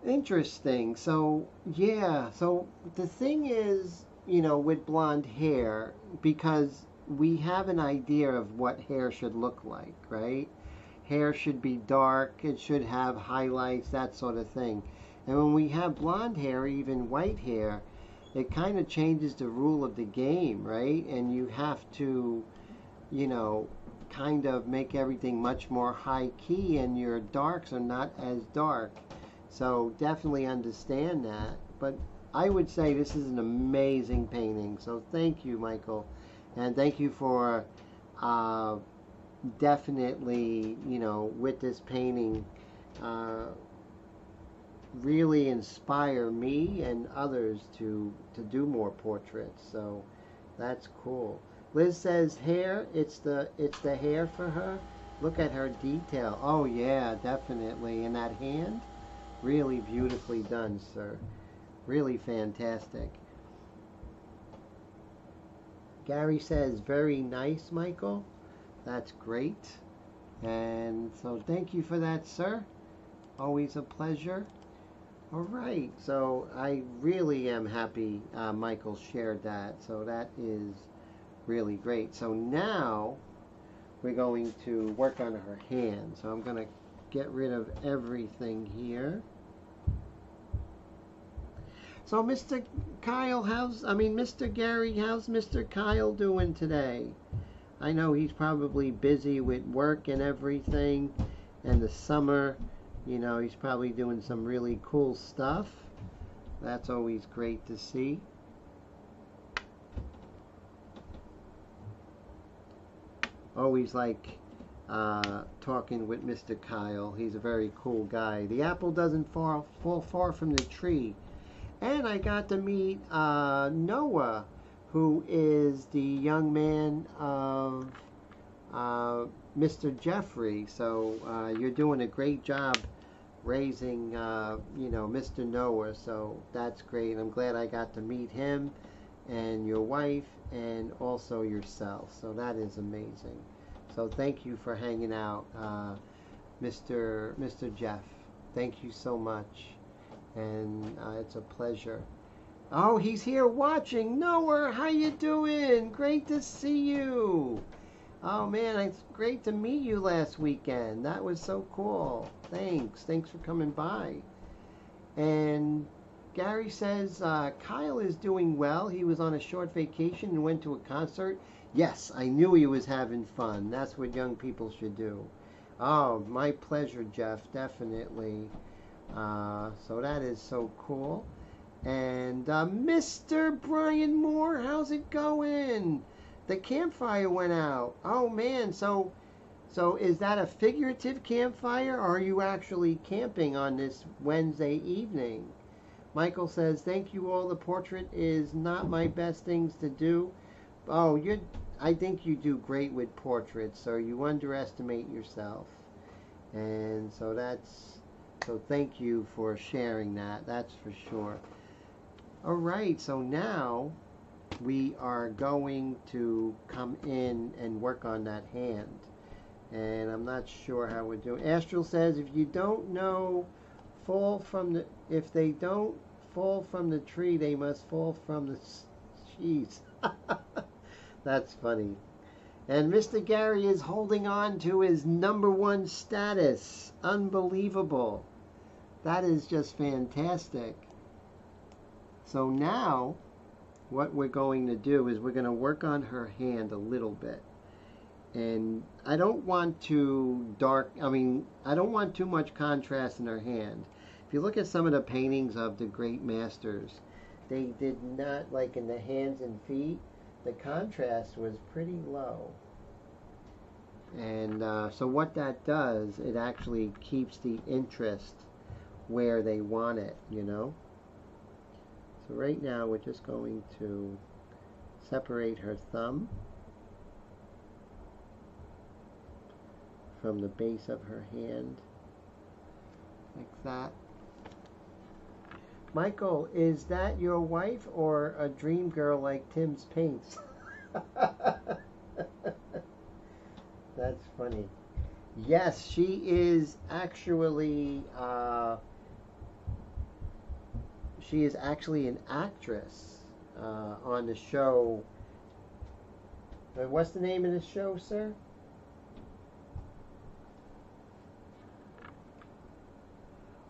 Interesting. So, yeah. So the thing is, you know, with blonde hair, because we have an idea of what hair should look like, right? Hair should be dark, it should have highlights, that sort of thing. And when we have blonde hair, even white hair, it kind of changes the rule of the game, right? And you have to, you know, kind of make everything much more high key, and your darks are not as dark. So definitely understand that. But I would say this is an amazing painting. So thank you, Michael. And thank you for definitely, you know, with this painting, really inspire me and others to do more portraits. So that's cool. Liz says hair, it's the hair for her. Look at her detail. Oh yeah, definitely. And that hand, really beautifully done, sir. Really fantastic. Gary says very nice, Michael. That's great. And so thank you for that, sir. Always a pleasure. All right, so I really am happy Michael shared that. So that is really great. So now we're going to work on her hand. So I'm going to get rid of everything here. So Mr. Mr. Gary, how's Mr. Kyle doing today? I know he's probably busy with work and everything, and the summer, you know, he's probably doing some really cool stuff. That's always great to see. Always like talking with Mr. Kyle. He's a very cool guy. The apple doesn't fall far from the tree. And I got to meet Noah, who is the young man of Mr. Jeffrey. So you're doing a great job raising, you know, Mr. Noah. So that's great. I'm glad I got to meet him and your wife and also yourself. So that is amazing. So thank you for hanging out, Mr. Jeff. Thank you so much. And it's a pleasure. Oh, he's here watching. Noah, how you doing? Great to see you. Oh man, it's great to meet you last weekend. That was so cool. Thanks for coming by. And Gary says Kyle is doing well. He was on a short vacation and went to a concert. Yes, I knew he was having fun. That's what young people should do. Oh, my pleasure, Jeff. Definitely. So that is so cool. And Mr. Brian Moore, how's it going? The campfire went out. Oh man, so is that a figurative campfire, or are you actually camping on this Wednesday evening? Michael says, thank you all. The portrait is not my best things to do. Oh, I think you do great with portraits, so you underestimate yourself. And so thank you for sharing that. That's for sure. All right, so now we are going to come in and work on that hand. And I'm not sure how we're doing. Astral says, if they don't fall from the tree, they must fall from the cheese. That's funny. And Mr. Gary is holding on to his #1 status. Unbelievable. That is just fantastic. So now, what we're going to do is we're going to work on her hand a little bit. And I don't want too much contrast in her hand. If you look at some of the paintings of the great masters, they did not, like in the hands and feet, the contrast was pretty low. And so what that does, it actually keeps the interest where they want it, you know. So right now we're just going to separate her thumb from the base of her hand, like that. Michael, is that your wife or a dream girl like Tim's paints? That's funny. Yes, she is actually an actress on the show. What's the name of the show, sir?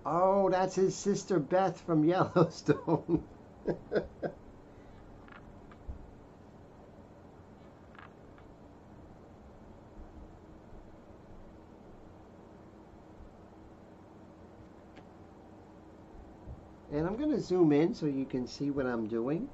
Oh, that's his sister Beth from Yellowstone. And I'm going to zoom in so you can see what I'm doing.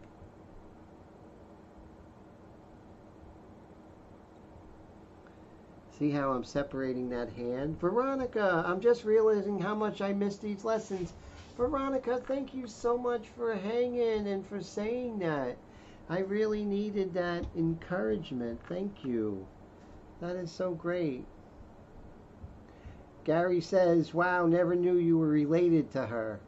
See how I'm separating that hand? Veronica, I'm just realizing how much I missed these lessons. Veronica, thank you so much for hanging and for saying that. I really needed that encouragement. Thank you. That is so great. Gary says, wow, never knew you were related to her.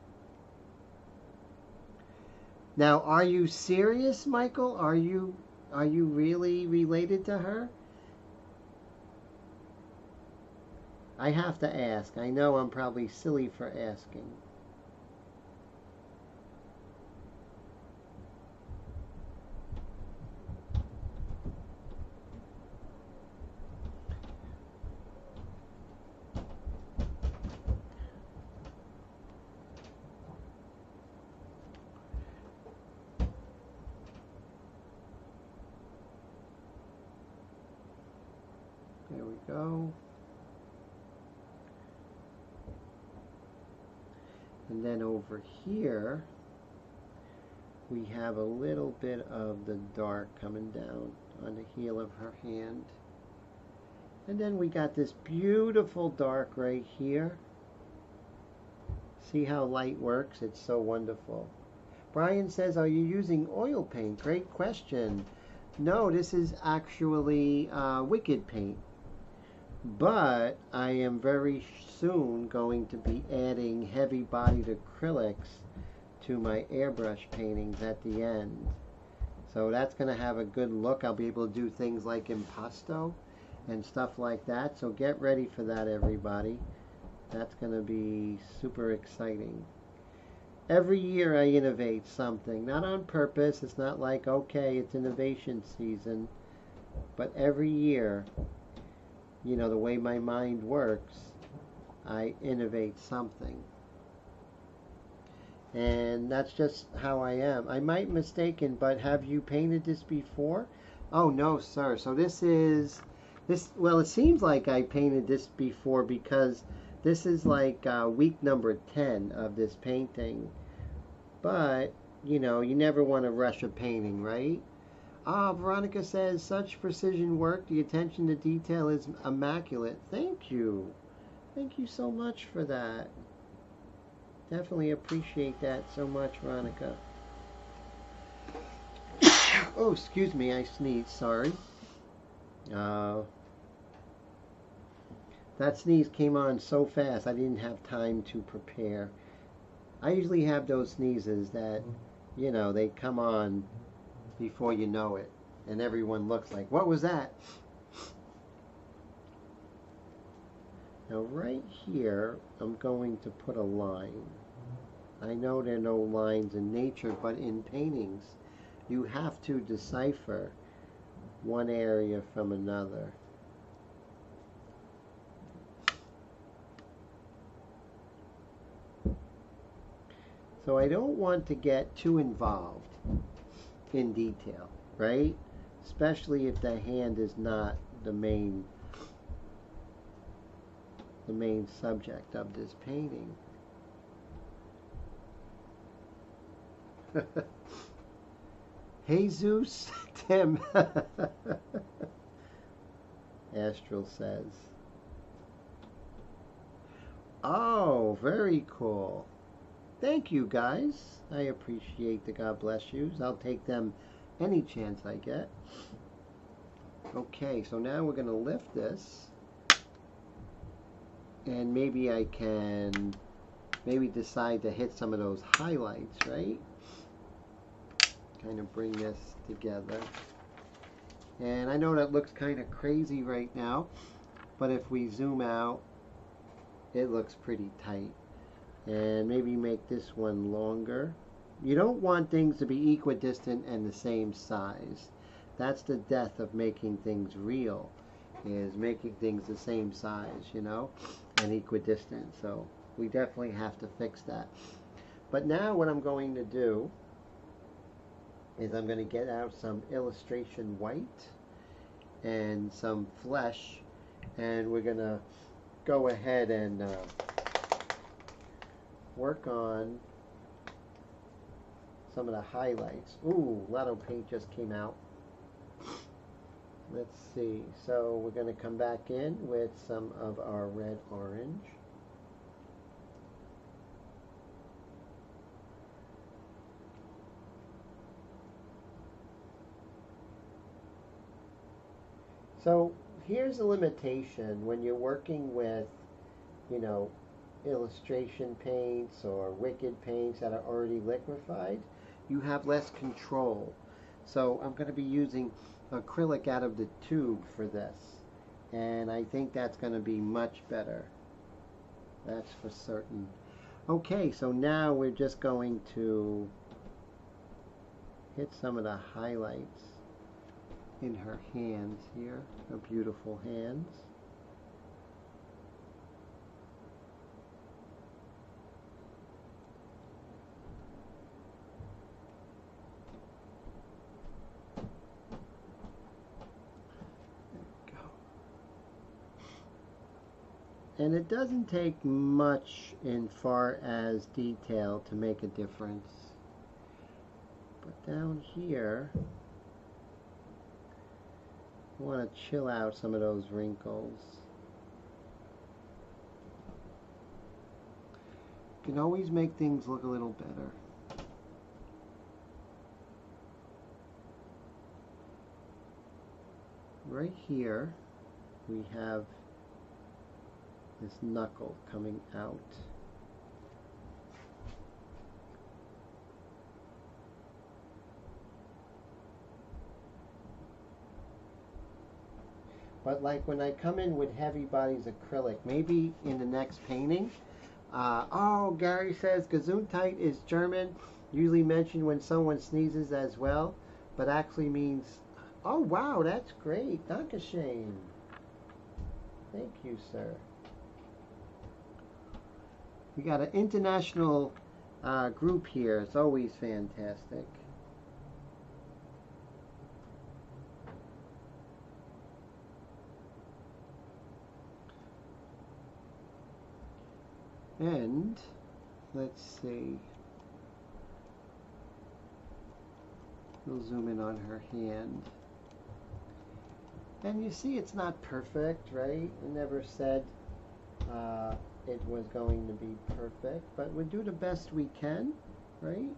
Now, are you serious, Michael? Are you really related to her? I have to ask. I know I'm probably silly for asking. There we go. And then over here, we have a little bit of the dark coming down on the heel of her hand. And then we got this beautiful dark right here. See how light works? It's so wonderful. Brian says, are you using oil paint? Great question. No, this is actually Wicked paint. But I am very soon going to be adding heavy-bodied acrylics to my airbrush paintings at the end. So that's going to have a good look. I'll be able to do things like impasto and stuff like that. So get ready for that, everybody. That's going to be super exciting. Every year I innovate something. Not on purpose. It's not like, okay, it's innovation season. But every year, you know, the way my mind works, I innovate something. And that's just how I am. I might be mistaken, but have you painted this before? Oh, no, sir. So well, it seems like I painted this before because this is like week number 10 of this painting. But, you know, you never want to rush a painting, right? Veronica says, such precision work. The attention to detail is immaculate. Thank you. Thank you so much for that. Definitely appreciate that so much, Veronica. Oh, excuse me, I sneezed, sorry. That sneeze came on so fast I didn't have time to prepare. I usually have those sneezes that, you know, they come on before you know it. And everyone looks like, what was that? Now right here, I'm going to put a line. I know there are no lines in nature, but in paintings, you have to decipher one area from another. So I don't want to get too involved in detail, right? Especially if the hand is not the main subject of this painting. Jesus, Tim. Astral says. Oh, very cool. Thank you, guys. I appreciate the God bless yous. I'll take them any chance I get. Okay, so now we're going to lift this. And maybe I can decide to hit some of those highlights, right? Kind of bring this together. And I know that looks kind of crazy right now, but if we zoom out, it looks pretty tight. And maybe make this one longer. You don't want things to be equidistant and the same size. That's the death of making things real, is making things the same size, you know, and equidistant. So we definitely have to fix that. But now what I'm going to do is I'm going to get out some illustration white and some flesh, and we're going to go ahead and work on some of the highlights. Ooh, Lotto paint just came out. Let's see. So we're going to come back in with some of our red orange. So here's a limitation when you're working with, you know, illustration paints or wicked paints that are already liquefied. You have less control. So I'm going to be using acrylic out of the tube for this, and I think that's going to be much better. That's for certain. Okay, so now we're just going to hit some of the highlights in her hands here, her beautiful hands. And it doesn't take much in far as detail to make a difference. But down here, I want to chill out some of those wrinkles. You can always make things look a little better. Right here, we have this knuckle coming out. But like when I come in with heavy bodies acrylic, maybe in the next painting, oh, Gary says Gesundheit is German, usually mentioned when someone sneezes as well, but actually means, oh wow, that's great, Dankeschön. Thank you, sir. We got an international group here. It's always fantastic. And let's see. We'll zoom in on her hand. And you see it's not perfect, right? It never said it was going to be perfect, but we do the best we can, right?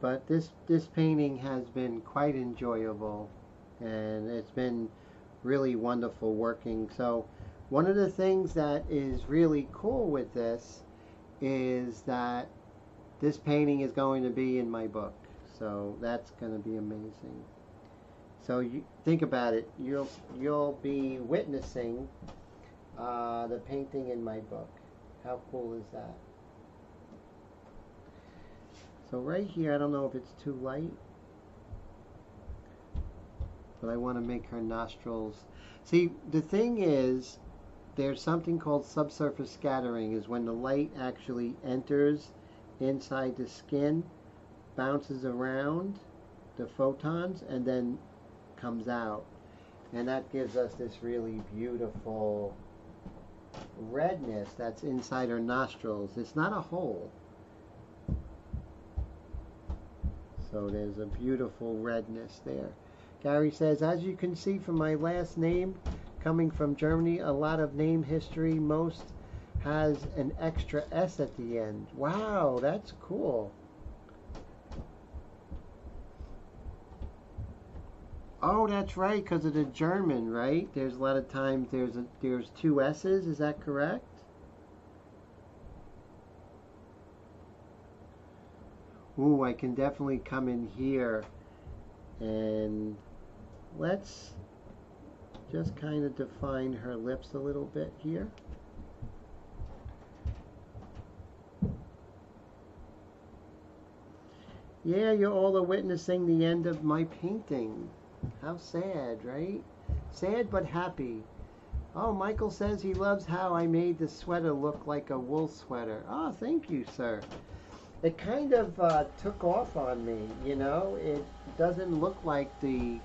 But this painting has been quite enjoyable, and it's been really wonderful working. So one of the things that is really cool with this is that this painting is going to be in my book. So that's going to be amazing. So you think about it, you'll be witnessing the painting in my book. How cool is that? So right here, I don't know if it's too light, but I want to make her nostrils. See, the thing is, there's something called subsurface scattering, is when the light actually enters inside the skin, bounces around the photons, and then comes out. And that gives us this really beautiful redness that's inside her nostrils. It's not a hole. So there's a beautiful redness there. Gary says, as you can see from my last name, coming from Germany, a lot of name history, most has an extra S at the end. Wow, that's cool. Oh, that's right, because of the German, right? There's a lot of times there's two S's, is that correct? Ooh, I can definitely come in here and let's just kind of define her lips a little bit here. Yeah, you all are witnessing the end of my painting. How sad, right? Sad but happy. Oh, Michael says he loves how I made the sweater look like a wool sweater. Oh, thank you, sir. It kind of took off on me, you know. It doesn't look like the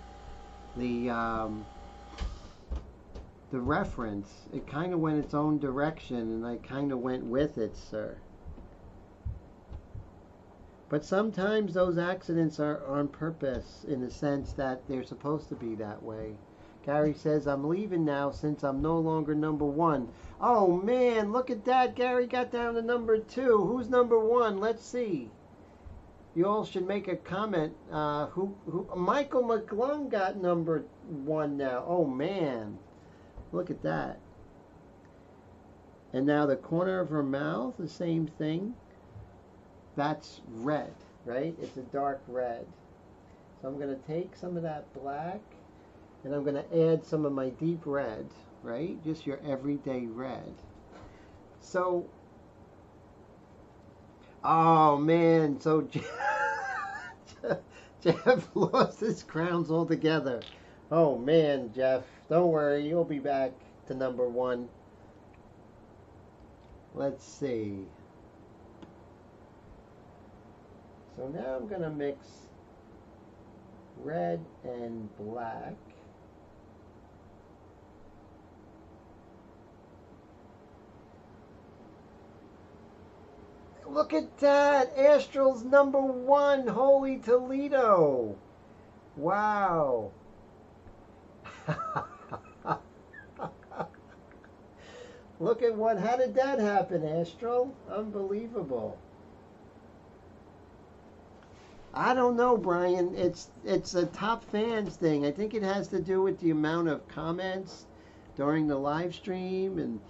reference. It kind of went its own direction, and I kind of went with it, sir. But sometimes those accidents are on purpose, in the sense that they're supposed to be that way. Gary says, I'm leaving now since I'm no longer number one. Oh man, look at that. Gary got down to number 2. Who's number 1? Let's see. You all should make a comment. Who Michael McClung got number 1 now. Oh man. Look at that. And now the corner of her mouth, the same thing. That's red, right? It's a dark red. So I'm going to take some of that black and I'm going to add some of my deep red, right? Just your everyday red. So, oh man, so Jeff lost his crowns altogether. Oh man, Jeff, don't worry, you'll be back to number 1. Let's see. So now I'm going to mix red and black. Look at that! Astral's number 1! Holy Toledo! Wow! Look at how did that happen, Astral? Unbelievable. I don't know, Brian. It's a top fans thing. I think it has to do with the amount of comments during the live stream and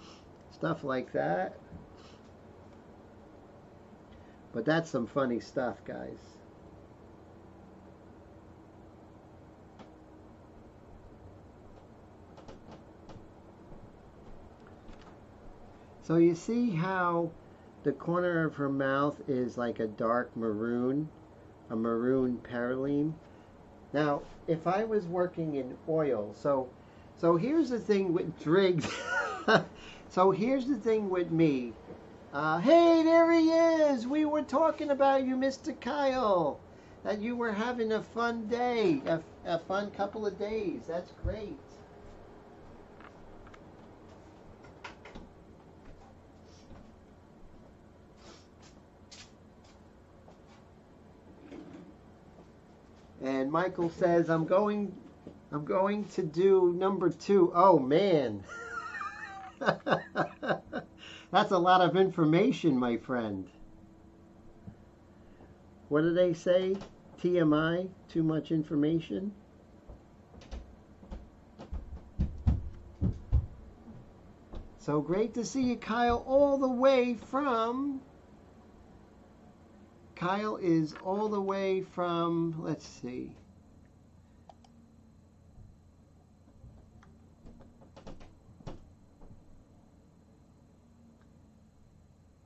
stuff like that. But that's some funny stuff, guys. So you see how the corner of her mouth is like a dark maroon, a maroon perylene. Now, if I was working in oil, so here's the thing with Driggs. So here's the thing with me. Hey, there he is. We were talking about you, Mr. Kyle. That you were having a fun day, a fun couple of days. That's great. And Michael says, I'm going to do number 2. Oh man. That's a lot of information, my friend. What do they say? TMI? Too much information? So great to see you, Kyle, all the way from... Kyle is all the way from, let's see.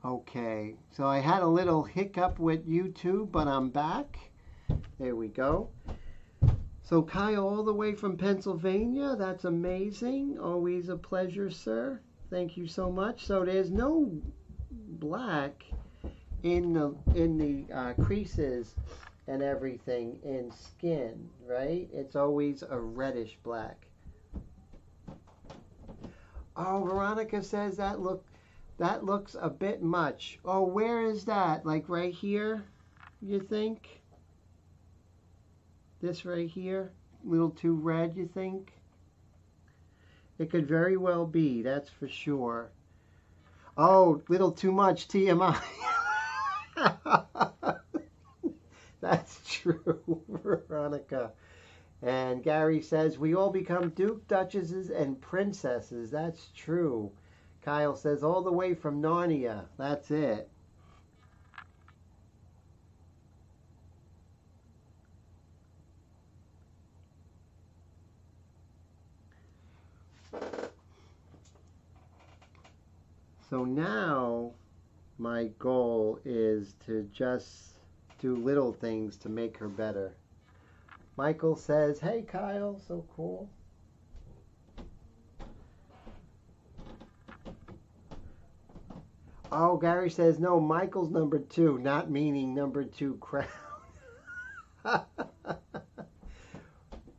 Okay, so I had a little hiccup with YouTube, but I'm back. There we go. So Kyle all the way from Pennsylvania. That's amazing. Always a pleasure, sir. Thank you so much. So there's no black in the creases and everything in skin, right? It's always a reddish black. Oh, Veronica says that looks a bit much. Oh, where is that? Like right here, you think? This right here? A little too red, you think? It could very well be, that's for sure. Oh, little too much TMI. That's true, Veronica. And Gary says, we all become Duke, Duchesses, and Princesses. That's true. Kyle says, all the way from Narnia. That's it. So now my goal is to just do little things to make her better. Michael says, hey Kyle, so cool. Oh, Gary says, no, Michael's number 2, not meaning number 2 crown.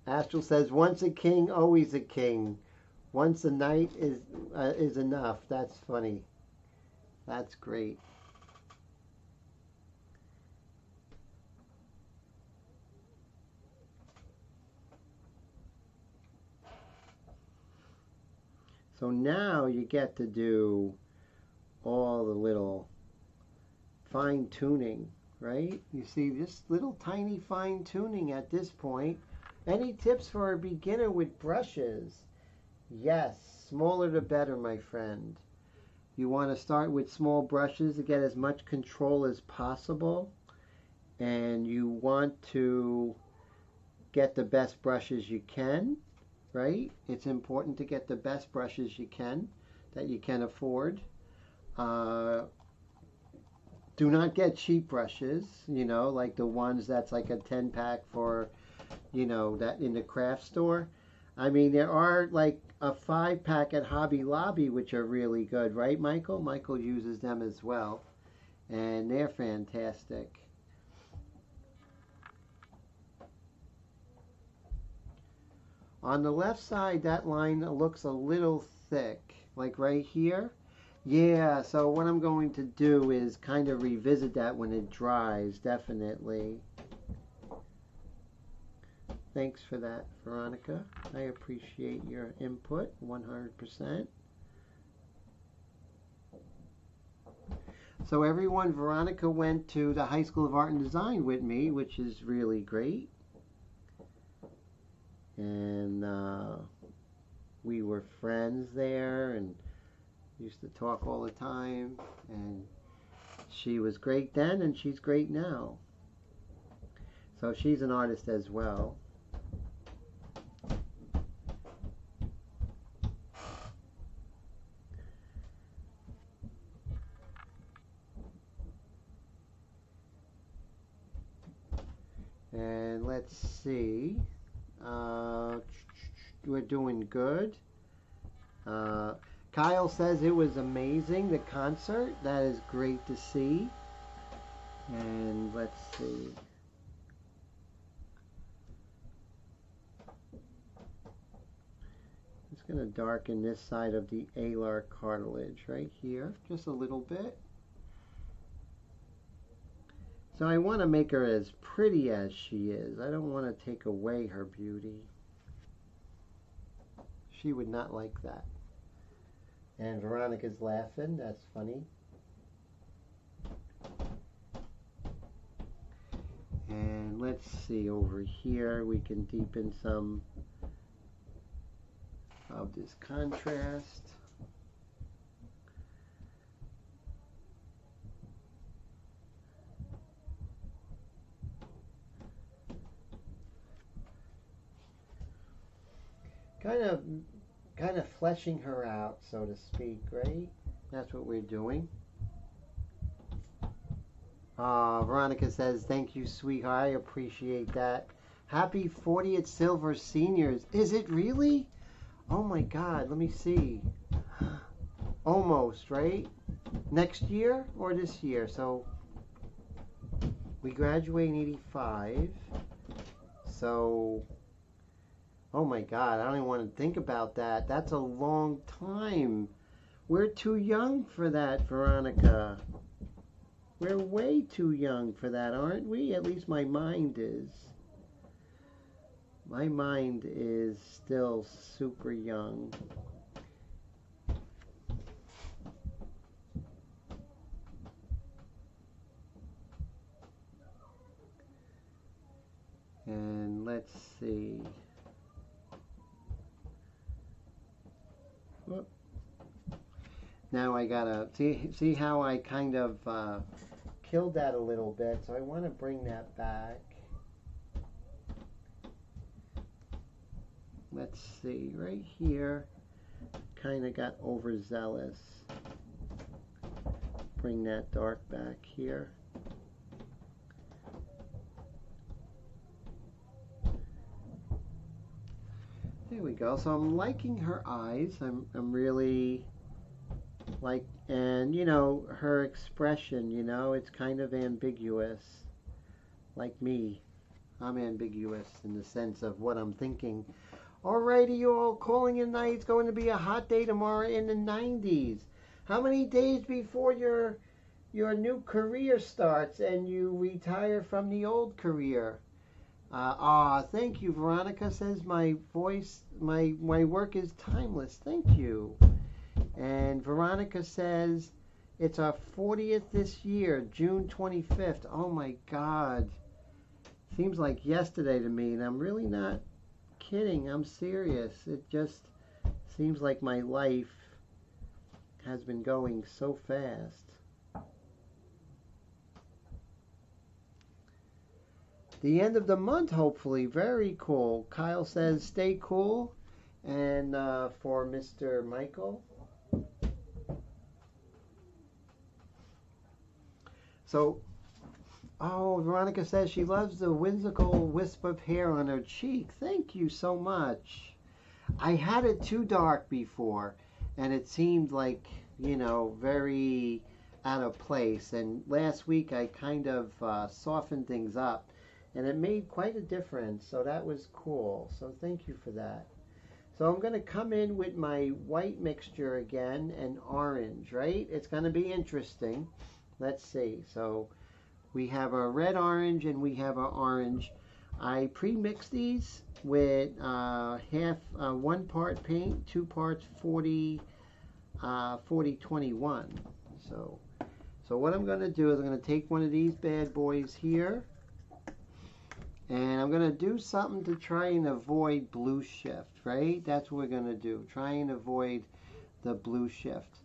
Astral says, once a king, always a king. Once a knight is enough. That's funny. That's great. So now you get to do all the little fine tuning, right? You see this little tiny fine tuning at this point. Any tips for a beginner with brushes? Yes, smaller the better, my friend. You want to start with small brushes to get as much control as possible. And you want to get the best brushes you can, right? It's important to get the best brushes you can, that you can afford. Do not get cheap brushes, like the ones that's like a 10-pack for, that in the craft store. I mean, there are like a 5-pack at Hobby Lobby, which are really good, right, Michael? Michael uses them as well, and they're fantastic. On the left side, that line looks a little thick, like right here. Yeah, so what I'm going to do is kind of revisit that when it dries, definitely. Thanks for that, Veronica. I appreciate your input 100%. So everyone, Veronica went to the High School of Art and Design with me, which is really great. And we were friends there and used to talk all the time. And she was great then and she's great now. So she's an artist as well. And let's see. We're doing good. Kyle says it was amazing, the concert. That is great to see. And let's see. Just going to darken this side of the alar cartilage right here, just a little bit. So I want to make her as pretty as she is. I don't want to take away her beauty. She would not like that. And Veronica's laughing. That's funny. And let's see, over here we can deepen some of this contrast. Kind of fleshing her out, so to speak, right? That's what we're doing. Veronica says, thank you, sweetheart. I appreciate that. Happy 40th Silver Seniors. Is it really? Oh my God, let me see. Almost, right? Next year or this year? So we graduate in 85. So, oh my God, I don't even want to think about that. That's a long time. We're too young for that, Veronica. We're way too young for that, aren't we? At least my mind is. My mind is still super young. And let's see. Whoop. Now I gotta see how I kind of killed that a little bit, so I want to bring that back. Let's see, right here, kind of got overzealous. Bring that dark back here. There we go. So I'm liking her eyes. I'm really like, and you know, her expression, you know, it's kind of ambiguous. Like me. I'm ambiguous in the sense of what I'm thinking. Alrighty, you all calling it night. It's going to be a hot day tomorrow in the 90s. How many days before your new career starts and you retire from the old career? Thank you. Veronica says my voice, my work is timeless. Thank you. And Veronica says it's our 40th this year, June 25th. Oh my God. Seems like yesterday to me, and I'm really not kidding. I'm serious. It just seems like my life has been going so fast. The end of the month, hopefully. Very cool. Kyle says, stay cool. And for Mr. Michael. So, oh, Veronica says she loves the whimsical wisp of hair on her cheek. Thank you so much. I had it too dark before, and it seemed like, you know, very out of place. And last week I kind of softened things up, and it made quite a difference. So that was cool. So thank you for that. So I'm going to come in with my white mixture again and orange, right? It's going to be interesting. Let's see. So we have our red orange and we have our orange. I pre-mixed these with 1 part paint, 2 parts 40-21. So what I'm going to do is I'm going to take one of these bad boys here, and I'm going to do something to try and avoid blue shift, right? That's what we're going to do. Try and avoid the blue shift.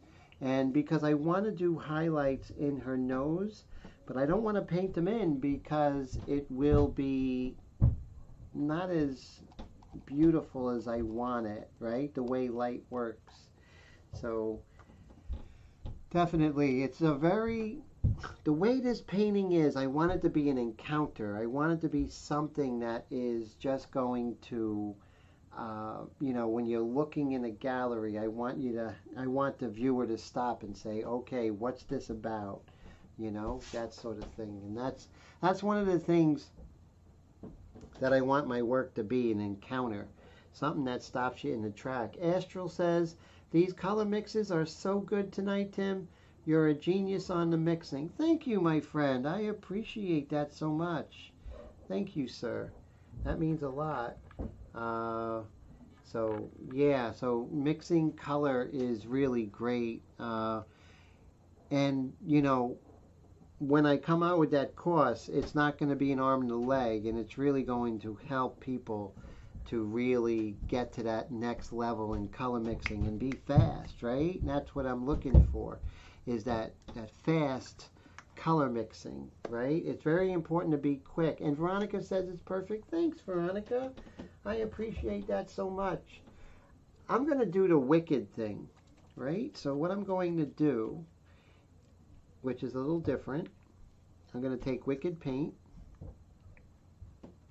And because I want to do highlights in her nose, but I don't want to paint them in because it will be not as beautiful as I want it, right? The way light works. So definitely, it's a very, the way this painting is, I want it to be an encounter. I want it to be something that is just going to you know, when you're looking in a gallery, I want the viewer to stop and say, okay, what's this about? You know, that sort of thing. And that's one of the things that I want my work to be, an encounter. Something that stops you in the track. Astral says, these color mixes are so good tonight, Tim. You're a genius on the mixing. Thank you, my friend. I appreciate that so much. Thank you, sir. That means a lot. So yeah, so mixing color is really great. And you know, when I come out with that course, it's not going to be an arm and a leg, and it's really going to help people to really get to that next level in color mixing and be fast, right? And that's what I'm looking for, is that fast color mixing, right? It's very important to be quick. And Veronica says it's perfect. Thanks, Veronica. I appreciate that so much. I'm going to do the wicked thing, right? So what I'm going to do, which is a little different, I'm going to take wicked paint.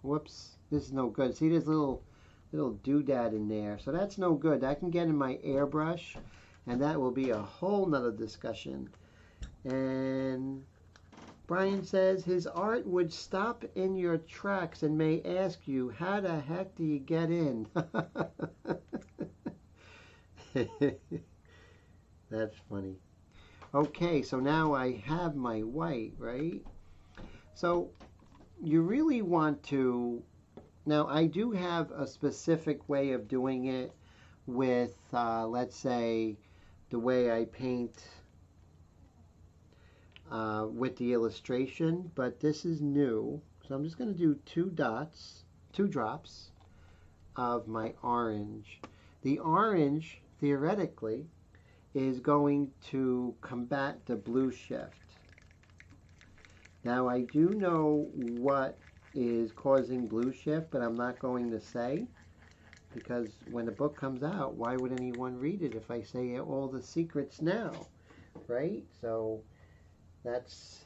Whoops, this is no good. See, there's a little doodad in there. So that's no good. That can get in my airbrush, and that will be a whole nother discussion. And Brian says his art would stop in your tracks and may ask you, how the heck do you get in? That's funny. Okay, so now I have my white, right? So you really want to, now I do have a specific way of doing it with, let's say, the way I paint with the illustration, but this is new. So I'm just going to do two drops of my orange. The orange, theoretically, is going to combat the blue shift. Now I do know what is causing blue shift, but I'm not going to say, because when the book comes out, why would anyone read it if I say all the secrets now, right? So that's,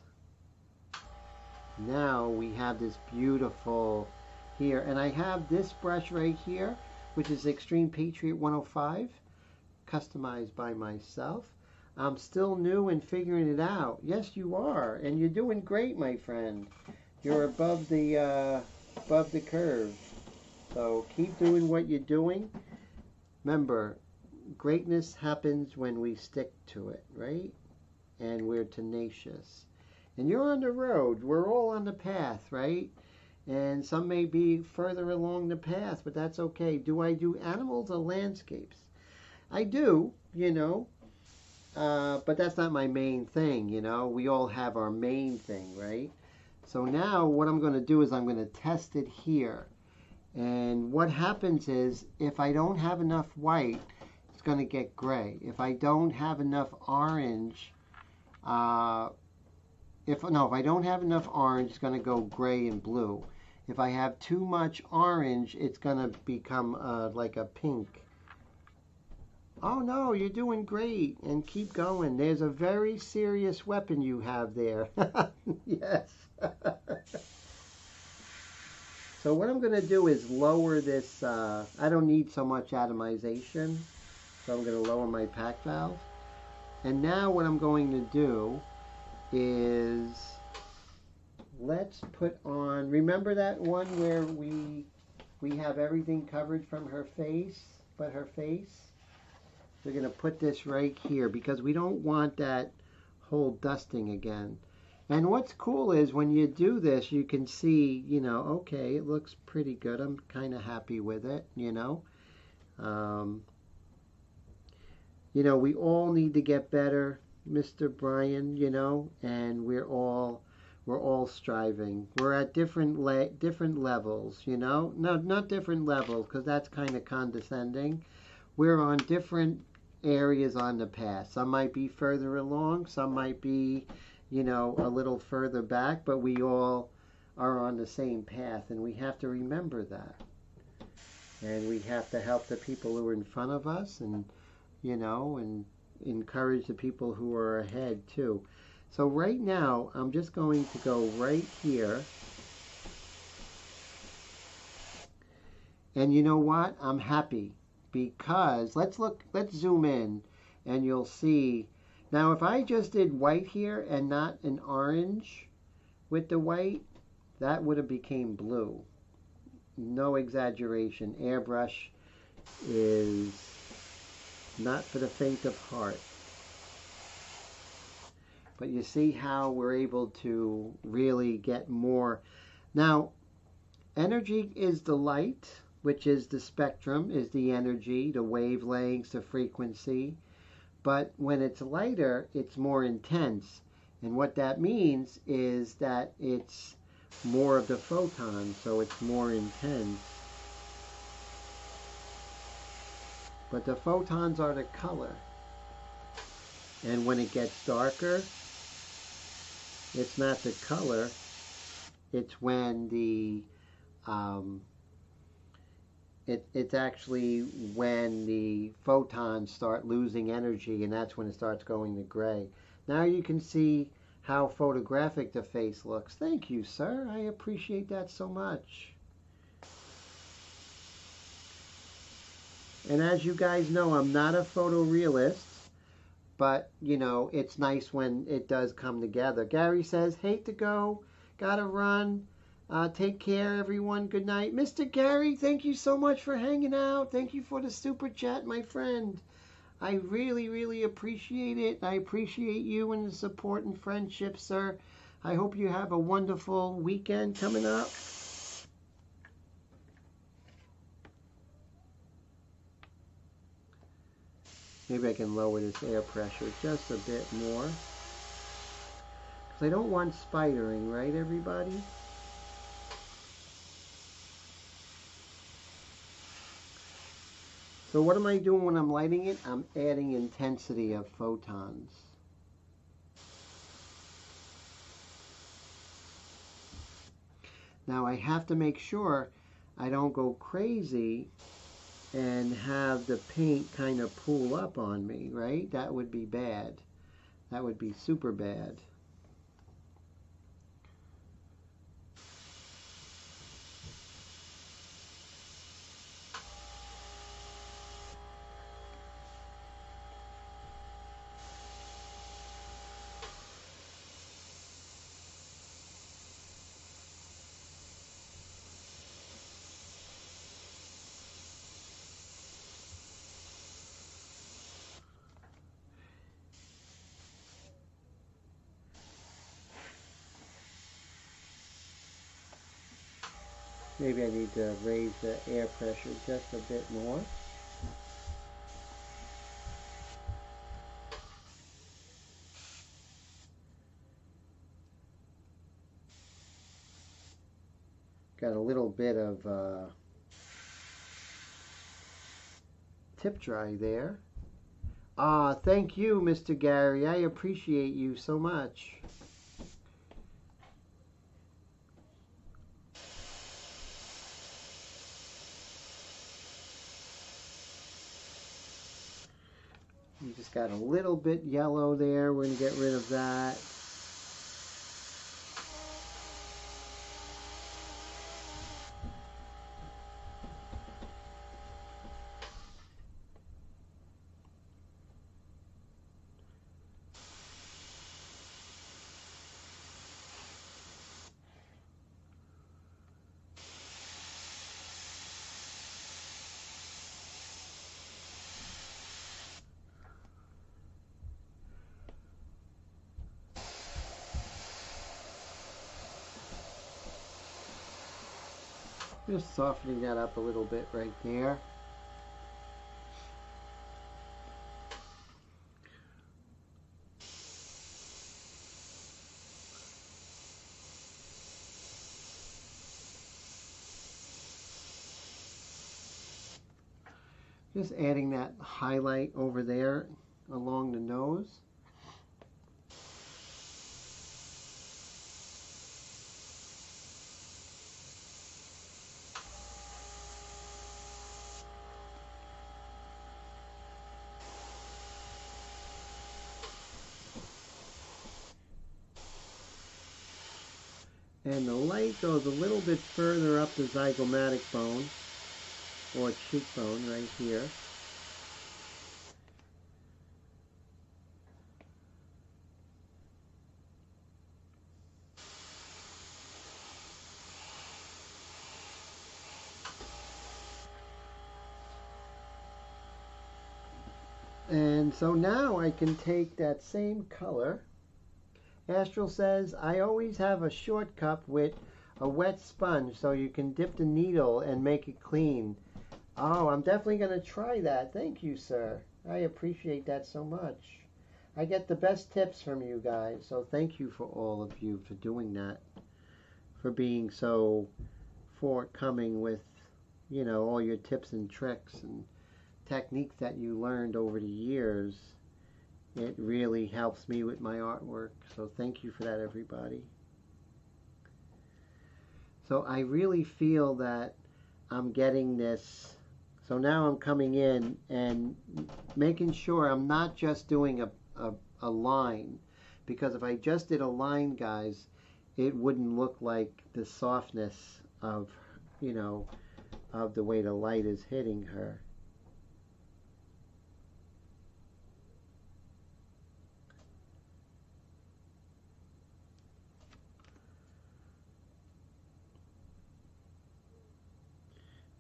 now we have this beautiful here, and I have this brush right here, which is Extreme Patriot 105, customized by myself. I'm still new and figuring it out. Yes, you are, and you're doing great, my friend. You're above the curve. So keep doing what you're doing. Remember, greatness happens when we stick to it, right? And we're tenacious. And you're on the road. We're all on the path, right? And some may be further along the path, but that's okay. Do I do animals or landscapes? I do, you know, but that's not my main thing, you know. We all have our main thing, right? So now what I'm going to do is I'm going to test it here. And what happens is, if I don't have enough white, it's going to get gray. If I don't have enough orange, if I don't have enough orange, it's going to go gray and blue. If I have too much orange, it's going to become like a pink. Oh no, you're doing great, and keep going. There's a very serious weapon you have there. Yes. So what I'm going to do is lower this. I don't need so much atomization, so I'm going to lower my pack valve. And now what I'm going to do is, let's put on, remember that one where we have everything covered from her face, but her face? We're going to put this right here because we don't want that whole dusting again. And what's cool is when you do this, you can see, you know, okay, it looks pretty good. I'm kind of happy with it, you know. You know, we all need to get better, Mr. Brian, you know, and we're all striving. We're at different levels, you know. No, not different levels, because that's kind of condescending. We're on different areas on the path. Some might be further along, some might be, you know, a little further back, but we all are on the same path, and we have to remember that. And we have to help the people who are in front of us, and, you know, and encourage the people who are ahead too. So right now, I'm just going to go right here. And you know what? I'm happy because let's zoom in and you'll see. Now, if I just did white here and not an orange with the white, that would have became blue. No exaggeration. Airbrush is not for the faint of heart. But you see how we're able to really get more. Now, energy is the light, which is the spectrum, is the energy, the wavelengths, the frequency. But when it's lighter, it's more intense. And what that means is that it's more of the photons, so it's more intense. But the photons are the color. And when it gets darker, it's not the color, it's when the it's actually when the photons start losing energy, and that's when it starts going to gray. Now you can see how photographic the face looks. Thank you, sir. I appreciate that so much. And as you guys know, I'm not a photorealist, but you know, it's nice when it does come together. Gary says, hate to go, gotta run. Take care, everyone. Good night. Mr. Gary, thank you so much for hanging out. Thank you for the super chat, my friend. I really, really appreciate it. I appreciate you and the support and friendship, sir. I hope you have a wonderful weekend coming up. Maybe I can lower this air pressure just a bit more. Because I don't want spidering, right, everybody? So what am I doing when I'm lighting it? I'm adding intensity of photons. Now I have to make sure I don't go crazy and have the paint kind of pool up on me, right? That would be bad. That would be super bad. Maybe I need to raise the air pressure just a bit more. Got a little bit of tip dry there. Thank you, Mr. Gary. I appreciate you so much. You just got a little bit yellow there. We're going to get rid of that. Just softening that up a little bit right there. Just adding that highlight over there along the nose. And the light goes a little bit further up the zygomatic bone. or cheekbone right here. And so now I can take that same color. Astral says, I always have a short cup with a wet sponge so you can dip the needle and make it clean. Oh, I'm definitely going to try that. Thank you, sir. I appreciate that so much. I get the best tips from you guys, so thank you for all of you for doing that, for being so forthcoming with, all your tips and tricks and techniques that you learned over the years. It really helps me with my artwork, so thank you for that, everybody. So I really feel that I'm getting this. So now I'm coming in and making sure I'm not just doing a line, because if I just did a line, guys, it wouldn't look like the softness of, of the way the light is hitting her.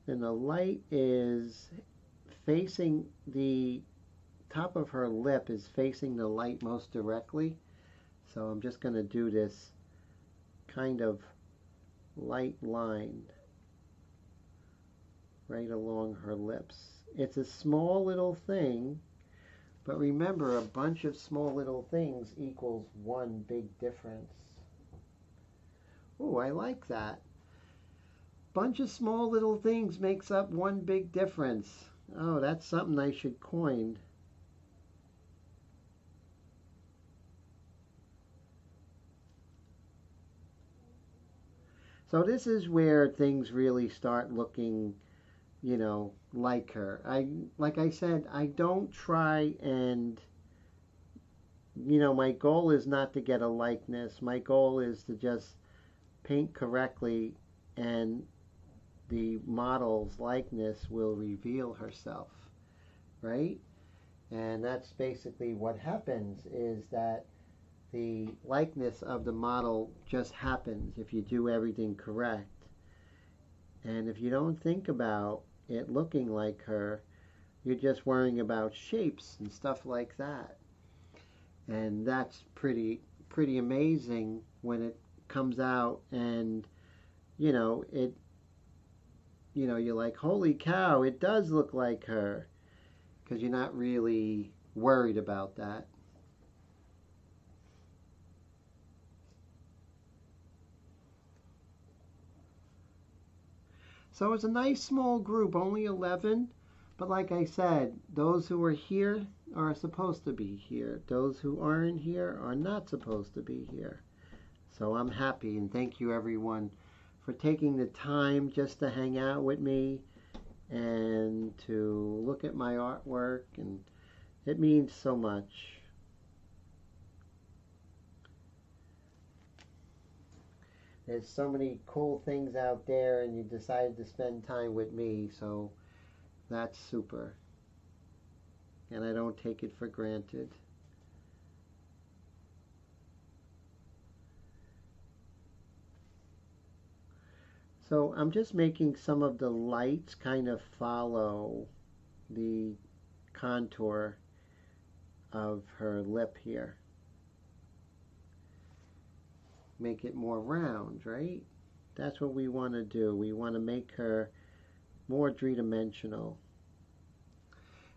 And the light is facing the top of her lip is facing the light most directly. So I'm just going to do this kind of light line right along her lips. It's a small little thing, but remember, a bunch of small little things equals one big difference. Oh, I like that. Bunch of small little things makes up one big difference. Oh, that's something I should coin. So this is where things really start looking, like her. Like I said, I don't try and, my goal is not to get a likeness. My goal is to just paint correctly, and the model's likeness will reveal herself, right? And that's basically what happens, is that the likeness of the model just happens if you do everything correct. And if you don't think about it looking like her, you're just worrying about shapes and stuff like that. And that's pretty amazing when it comes out and, you're like, holy cow, it does look like her, because you're not really worried about that. So it's a nice small group, only 11. But like I said, those who are here are supposed to be here. Those who aren't here are not supposed to be here. So I'm happy, and thank you everyone for taking the time just to hang out with me and to look at my artwork, and it means so much. There's so many cool things out there, and you decided to spend time with me, so that's super. And I don't take it for granted. So I'm just making some of the lights kind of follow the contour of her lip here. Make it more round, right? That's what we want to do. We want to make her more three-dimensional,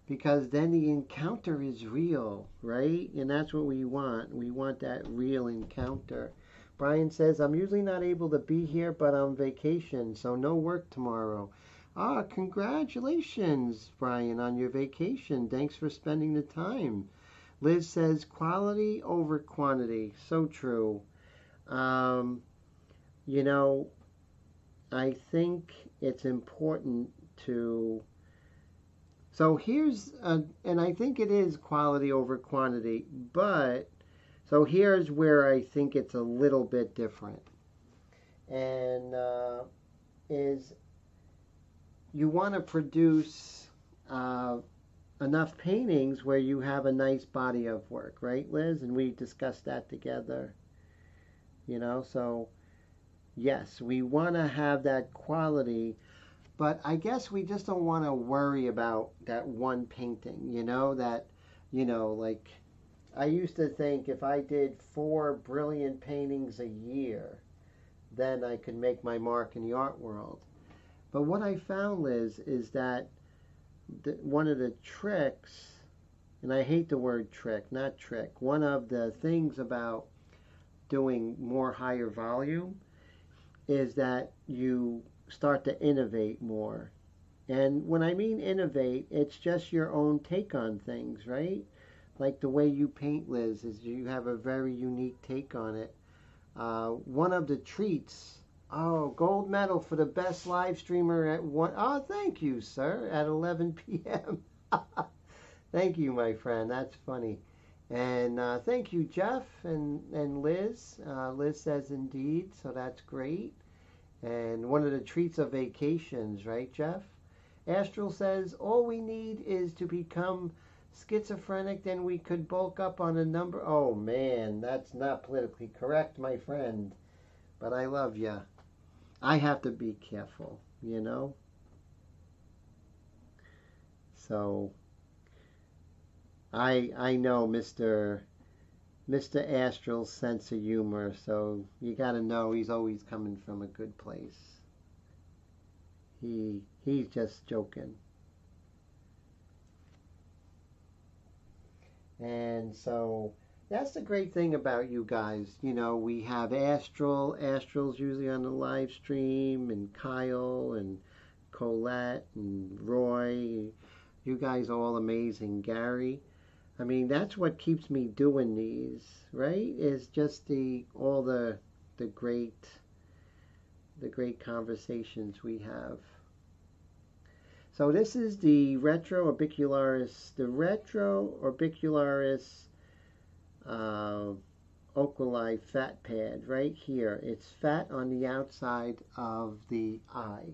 because then the encounter is real, right? And that's what we want. We want that real encounter. Brian says, I'm usually not able to be here, but I'm on vacation, so no work tomorrow. Ah, congratulations, Brian, on your vacation. Thanks for spending the time. Liz says, quality over quantity. So true. I think it's important to... So and I think it is quality over quantity, but... So here's where I think it's a little bit different. And you want to produce enough paintings where you have a nice body of work, right, Liz? And we discussed that together. You know, so yes, we want to have that quality, but I guess we just don't want to worry about that one painting, you know, like I used to think if I did 4 brilliant paintings a year, then I could make my mark in the art world. But what I found, Liz, is that one of the tricks, and I hate the word trick, not trick, one of the things about doing more higher volume is that you start to innovate more. And when I mean innovate, it's just your own take on things, right? Like the way you paint, Liz, is you have a very unique take on it. One of the treats, oh, gold medal for the best live streamer at one. Oh, thank you, sir, at 11 p.m. Thank you, my friend. That's funny. And thank you, Jeff and Liz. Liz says indeed, so that's great. And one of the treats of vacations, right, Jeff? Astral says, all we need is to become schizophrenic, then we could bulk up on a number. Oh, man, that's not politically correct, my friend. But I love you. I have to be careful, you know? So, I know Mr. Astral's sense of humor, so you got to know he's always coming from a good place. He's just joking. And so that's the great thing about you guys. You know, we have Astral's usually on the live stream, and Kyle and Colette and Roy. You guys are all amazing. Gary. I mean, that's what keeps me doing these, right? Is just all the great conversations we have. So this is the Retro Orbicularis Oculi fat pad right here. It's fat on the outside of the eye.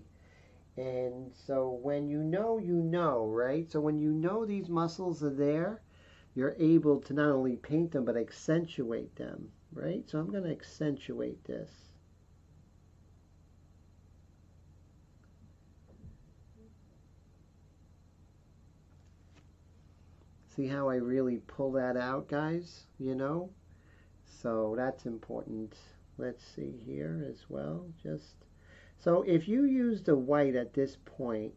And so when you know, right? So when you know these muscles are there, you're able to not only paint them, but accentuate them, right? So I'm going to accentuate this. See how I really pull that out, guys? You know? So that's important. Let's see here as well. So if you use the white at this point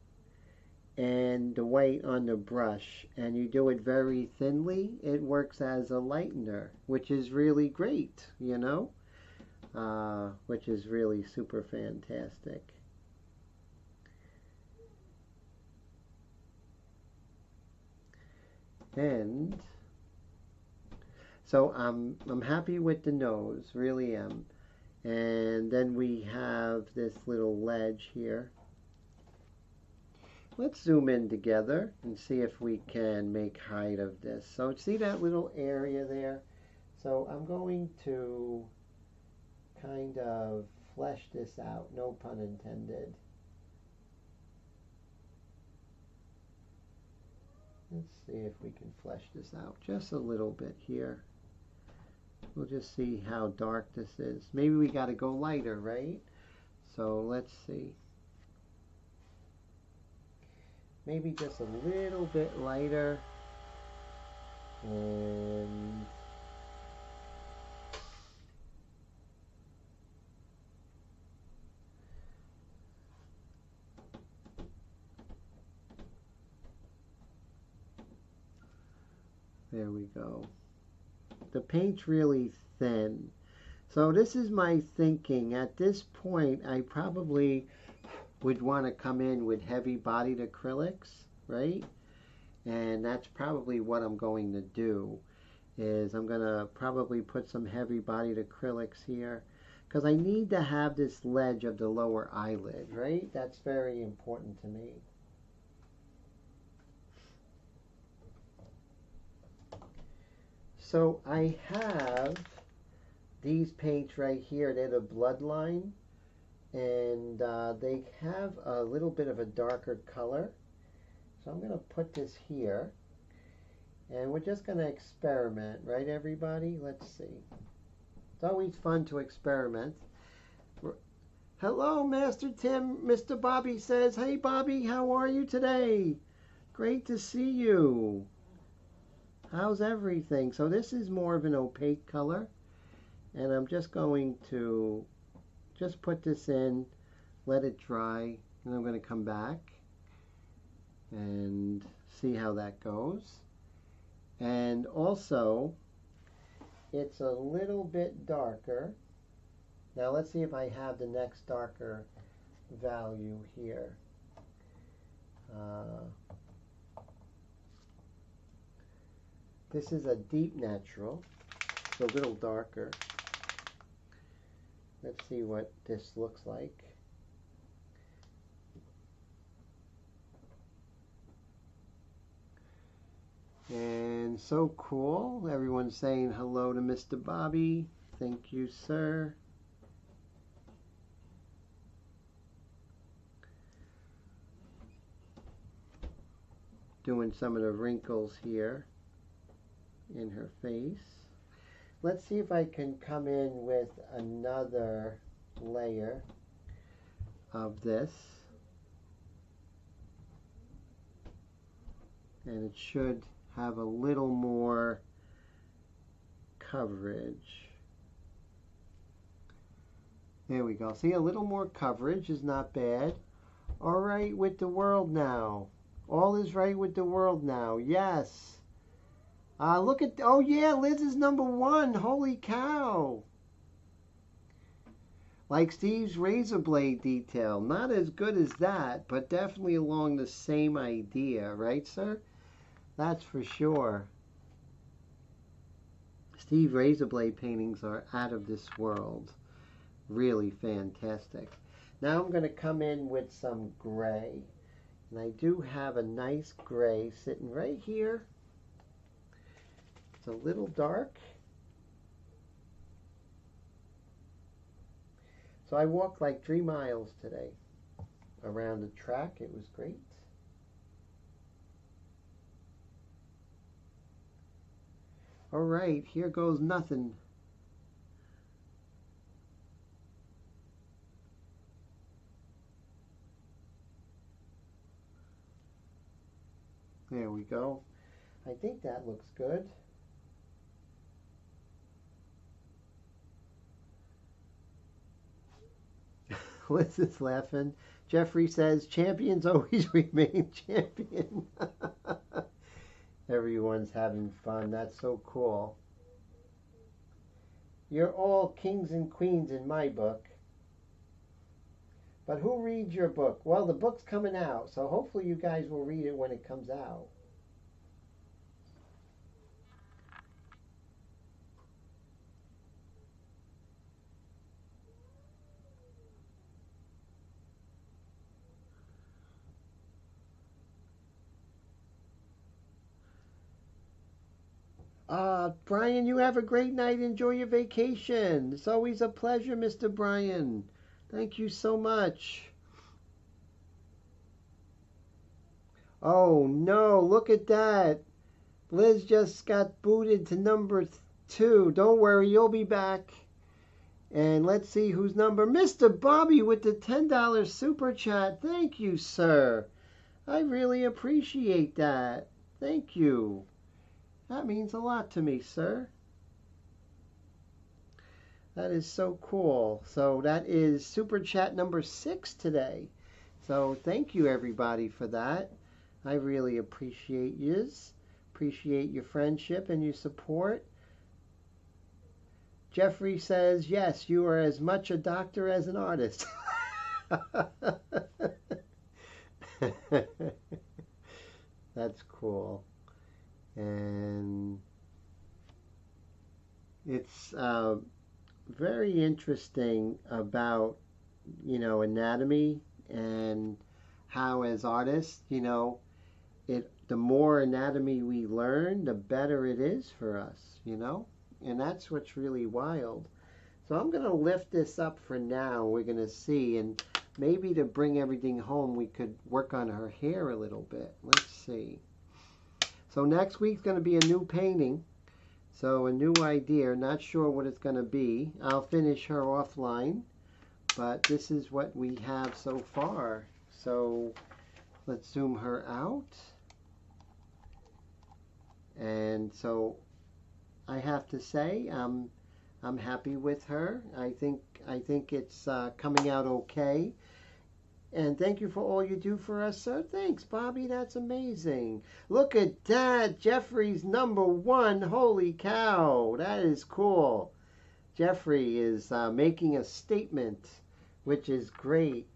and the white on the brush and you do it very thinly, it works as a lightener, which is really great, you know? Which is really super fantastic. And so I'm happy with the nose, really am. And then we have this little ledge here. Let's zoom in together and see if we can make height of this. So see that little area there? So I'm going to kind of flesh this out, no pun intended. Let's see if we can flesh this out just a little bit here. We'll just see how dark this is. Maybe we got to go lighter, right? So let's see. Maybe just a little bit lighter. And there we go. The paint's really thin. So this is my thinking. At this point, I probably would want to come in with heavy bodied acrylics, right? And that's probably what I'm going to do, is I'm going to probably put some heavy bodied acrylics here, because I need to have this ledge of the lower eyelid, right? That's very important to me. So I have these paints right here. They're the Bloodline and they have a little bit of a darker color. So I'm going to put this here, and we're just going to experiment, right, everybody? Let's see. It's always fun to experiment. Hello, Master Tim. Mr. Bobby says, hey, Bobby, how are you today? Great to see you. How's everything? So this is more of an opaque color, and I'm just going to just put this in, let it dry, and I'm going to come back and see how that goes. And also, it's a little bit darker. Now let's see if I have the next darker value here. This is a deep natural. It's a little darker. Let's see what this looks like. And so cool. Everyone's saying hello to Mr. Bobby. Thank you, sir. Doing some of the wrinkles here in her face. Let's see if I can come in with another layer of this. And it should have a little more coverage. There we go. See, a little more coverage is not bad. All right with the world now. All is right with the world now. Yes. Look at, oh yeah, Liz is #1. Holy cow. Like Steve's razor blade detail. Not as good as that, but definitely along the same idea. Right, sir? That's for sure. Steve razor blade paintings are out of this world. Really fantastic. Now I'm going to come in with some gray. And I do have a nice gray sitting right here. It's a little dark. So I walked like 3 miles today around the track. It was great. All right, here goes nothing. There we go. I think that looks good. Liz is laughing. Jeffrey says, champions always remain champion. Everyone's having fun. That's so cool. You're all kings and queens in my book. But who reads your book? Well, the book's coming out, so hopefully you guys will read it when it comes out. Brian, you have a great night. Enjoy your vacation. It's always a pleasure, Mr. Brian. Thank you so much. Oh no, look at that. Liz just got booted to #2. Don't worry, you'll be back. And let's see who's Mr. Bobby with the $10 super chat. Thank you, sir. I really appreciate that. Thank you. That means a lot to me, sir. That is so cool. So that is super chat #6 today. So thank you everybody for that. I really appreciate yous. Appreciate your friendship and your support. Jeffrey says, yes, you are as much a doctor as an artist. That's cool. And it's very interesting about, anatomy and how as artists, the more anatomy we learn, the better it is for us, and that's what's really wild. So I'm going to lift this up for now. We're going to see, and maybe to bring everything home, we could work on her hair a little bit. Let's see. So next week's going to be a new painting. So a new idea. Not sure what it's going to be. I'll finish her offline. But this is what we have so far. So let's zoom her out. And so I have to say, I'm happy with her. I think it's coming out okay. And thank you for all you do for us, sir. Thanks, Bobby. That's amazing. Look at that. Jeffrey's #1. Holy cow. That is cool. Jeffrey is making a statement, which is great.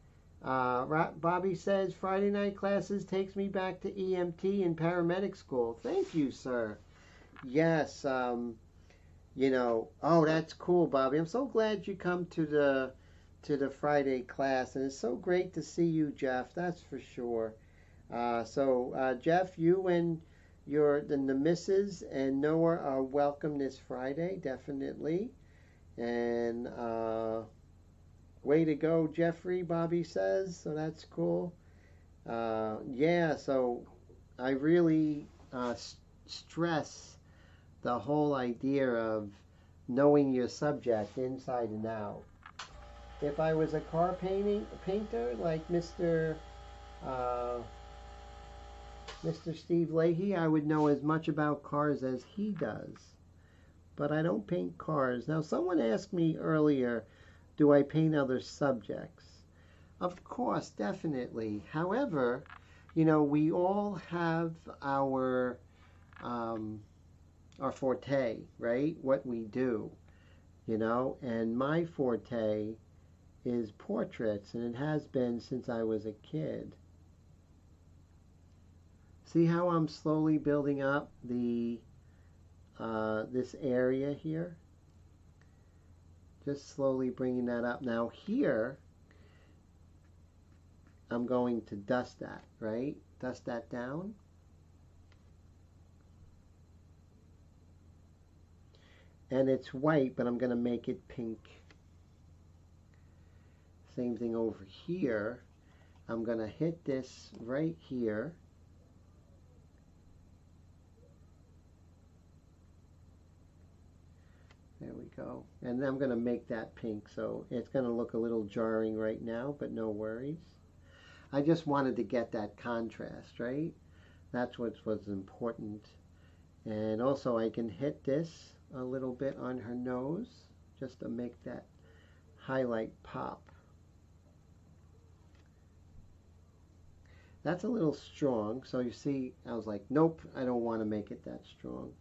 Bobby says, Friday night classes takes me back to EMT and paramedic school. Thank you, sir. Yes, oh, that's cool, Bobby. I'm so glad you come to the Friday class, and it's so great to see you, Jeff. That's for sure. Jeff, you and the missus and Noah are welcome this Friday, definitely. And way to go, Jeffrey, Bobby says. So that's cool. Yeah, so I really stress the whole idea of knowing your subject inside and out. If I was a car painter like Mr. Steve Leahy, I would know as much about cars as he does. But I don't paint cars. Now, someone asked me earlier, do I paint other subjects? Of course, definitely. However, we all have our forte, right? What we do, and my forte is portraits, and it has been since I was a kid. See how I'm slowly building up this area here? Just slowly bringing that up. Now here, I'm going to dust that, right? Dust that down. And it's white, but I'm going to make it pink. Same thing over here. I'm going to hit this right here. There we go. And then I'm going to make that pink, so it's going to look a little jarring right now, but no worries. I just wanted to get that contrast, right? That's what was important. And also I can hit this a little bit on her nose just to make that highlight pop. That's a little strong, so you see, I was like, nope, I don't want to make it that strong.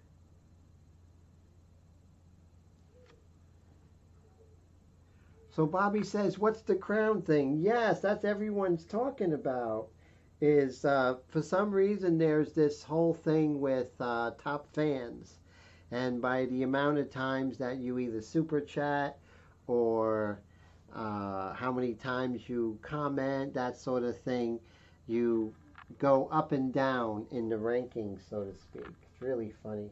So Bobby says, what's the crown thing? Yes, that's everyone's talking about. Is for some reason there's this whole thing with top fans. And by the amount of times that you either super chat or how many times you comment, that sort of thing, you go up and down in the rankings, so to speak. It's really funny.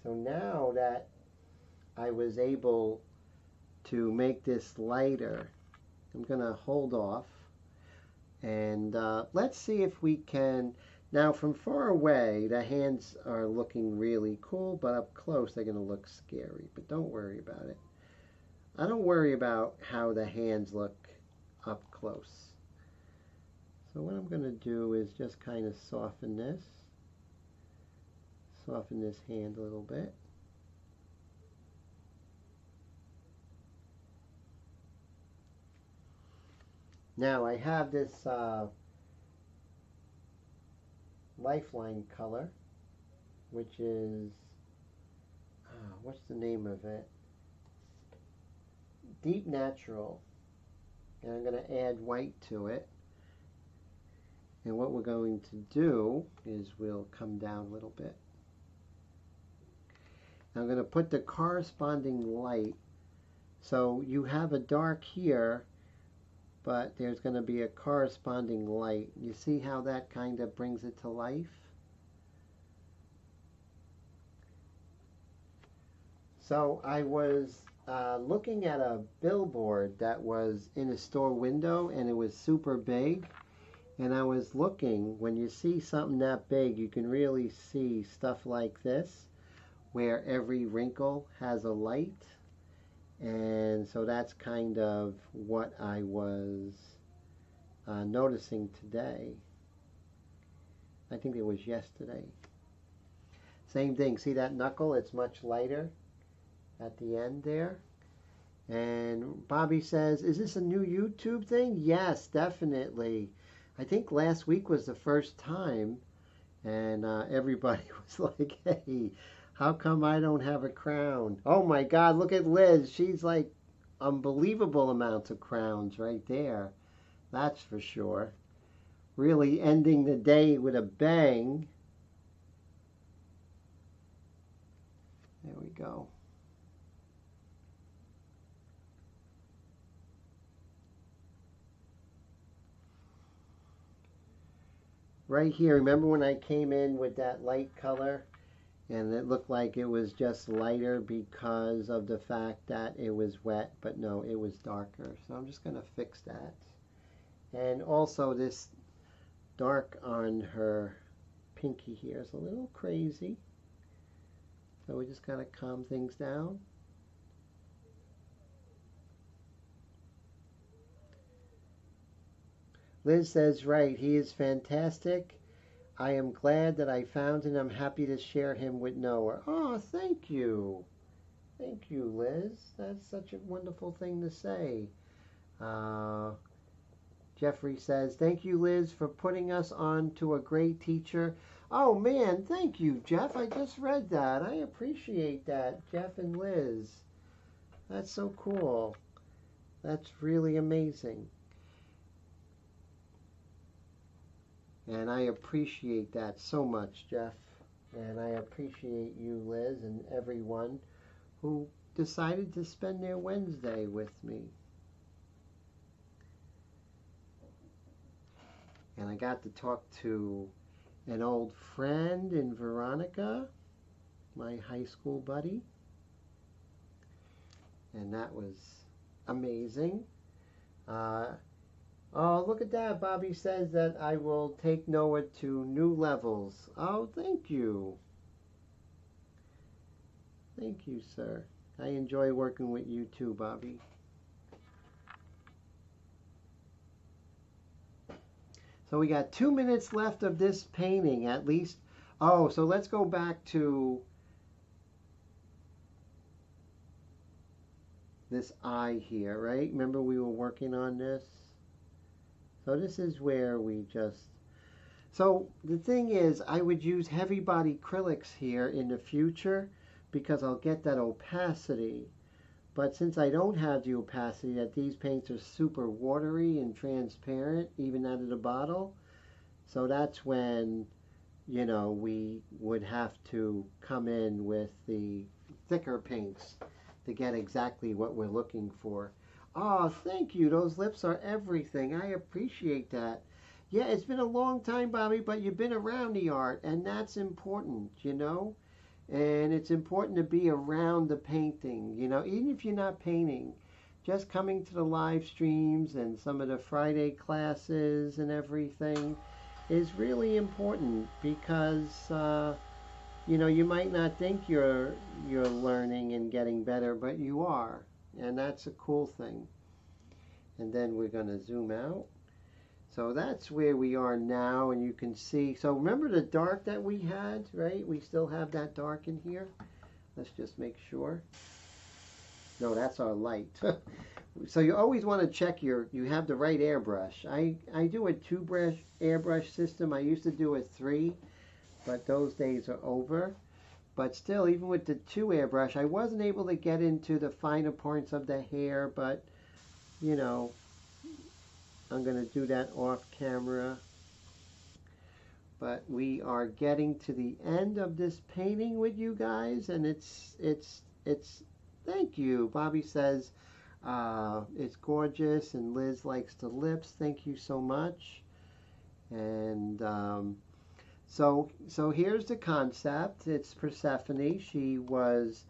So now that I was able to make this lighter, I'm going to hold off. And let's see if we can. Now, from far away, the hands are looking really cool, but up close, they're going to look scary. But don't worry about it. I don't worry about how the hands look up close. So what I'm going to do is just kind of soften this hand a little bit. Now I have this Lifeline color, which is, what's the name of it? Deep Natural. And I'm going to add white to it. And what we're going to do is we'll come down a little bit. I'm going to put the corresponding light. So you have a dark here, but there's going to be a corresponding light. You see how that kind of brings it to life? So I was looking at a billboard that was in a store window and it was super big. And I was looking, when you see something that big, you can really see stuff like this, where every wrinkle has a light. And so that's kind of what I was noticing today. I think it was yesterday. Same thing, see that knuckle? It's much lighter at the end there. And Bobby says, is this a new YouTube thing? Yes, definitely. I think last week was the first time, and everybody was like, hey, how come I don't have a crown? Oh my God, look at Liz. She's like unbelievable amounts of crowns right there. That's for sure. Really ending the day with a bang. There we go. Right here, remember when I came in with that light color and it looked like it was just lighter because of the fact that it was wet, but no, it was darker. So I'm just going to fix that. And also this dark on her pinky here is a little crazy. So we just got to calm things down. Liz says, right, he is fantastic. I am glad that I found him. I'm happy to share him with Noah. Oh, thank you. Thank you, Liz. That's such a wonderful thing to say. Jeffrey says, thank you, Liz, for putting us on to a great teacher. Oh, man, thank you, Jeff. I just read that. I appreciate that, Jeff and Liz. That's so cool. That's really amazing. And I appreciate that so much, Jeff. And I appreciate you, Liz, and everyone who decided to spend their Wednesday with me. And I got to talk to an old friend in Veronica, my high school buddy. And that was amazing. Oh, look at that. Bobby says that I will take Noah to new levels. Oh, thank you. Thank you, sir. I enjoy working with you too, Bobby. So we got 2 minutes left of this painting at least. Oh, so let's go back to this eye here, right? Remember we were working on this? So this is where we just... So the thing is, I would use heavy body acrylics here in the future because I'll get that opacity. But since I don't have the opacity, that these paints are super watery and transparent, even out of the bottle. So that's when, you know, we would have to come in with the thicker paints to get exactly what we're looking for. Oh, thank you. Those lips are everything. I appreciate that. Yeah, it's been a long time, Bobby, but you've been around the art, and that's important, you know? And it's important to be around the painting, you know, even if you're not painting. Just coming to the live streams and some of the Friday classes and everything is really important because, you know, you might not think you're learning and getting better, but you are. And that's a cool thing. And then we're going to zoom out. So that's where we are now, and you can see. So remember the dark that we had, right? We still have that dark in here. Let's just make sure. No, that's our light. So you always want to check you have the right airbrush. I do a 2-brush airbrush system. I used to do a 3, but those days are over. But still, even with the 2 airbrush, I wasn't able to get into the finer points of the hair, but, you know, I'm going to do that off camera. But we are getting to the end of this painting with you guys, and it's thank you. Bobby says it's gorgeous, and Liz likes the lips. Thank you so much. And so here's the concept. It's Persephone. She was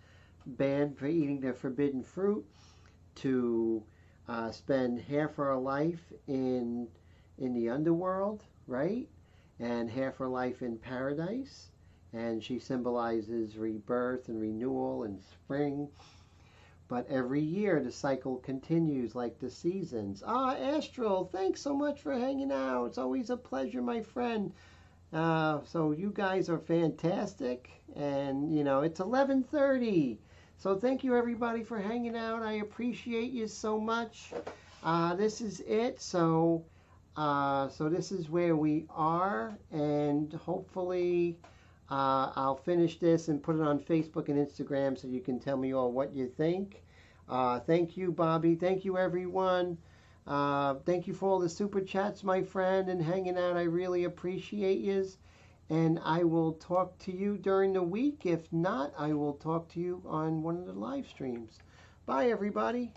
banned for eating the forbidden fruit, to spend half her life in the underworld, right? And half her life in paradise. And she symbolizes rebirth and renewal and spring. But every year the cycle continues like the seasons. Astral, thanks so much for hanging out. It's always a pleasure, my friend. So you guys are fantastic. And, you know, it's 11:30. So thank you, everybody, for hanging out. I appreciate you so much. This is it. So this is where we are. And hopefully I'll finish this and put it on Facebook and Instagram so you can tell me all what you think. Thank you, Bobby. Thank you, everyone. Thank you for all the super chats, my friend, and hanging out. I really appreciate yous. And I will talk to you during the week. If not, I will talk to you on one of the live streams. Bye, everybody.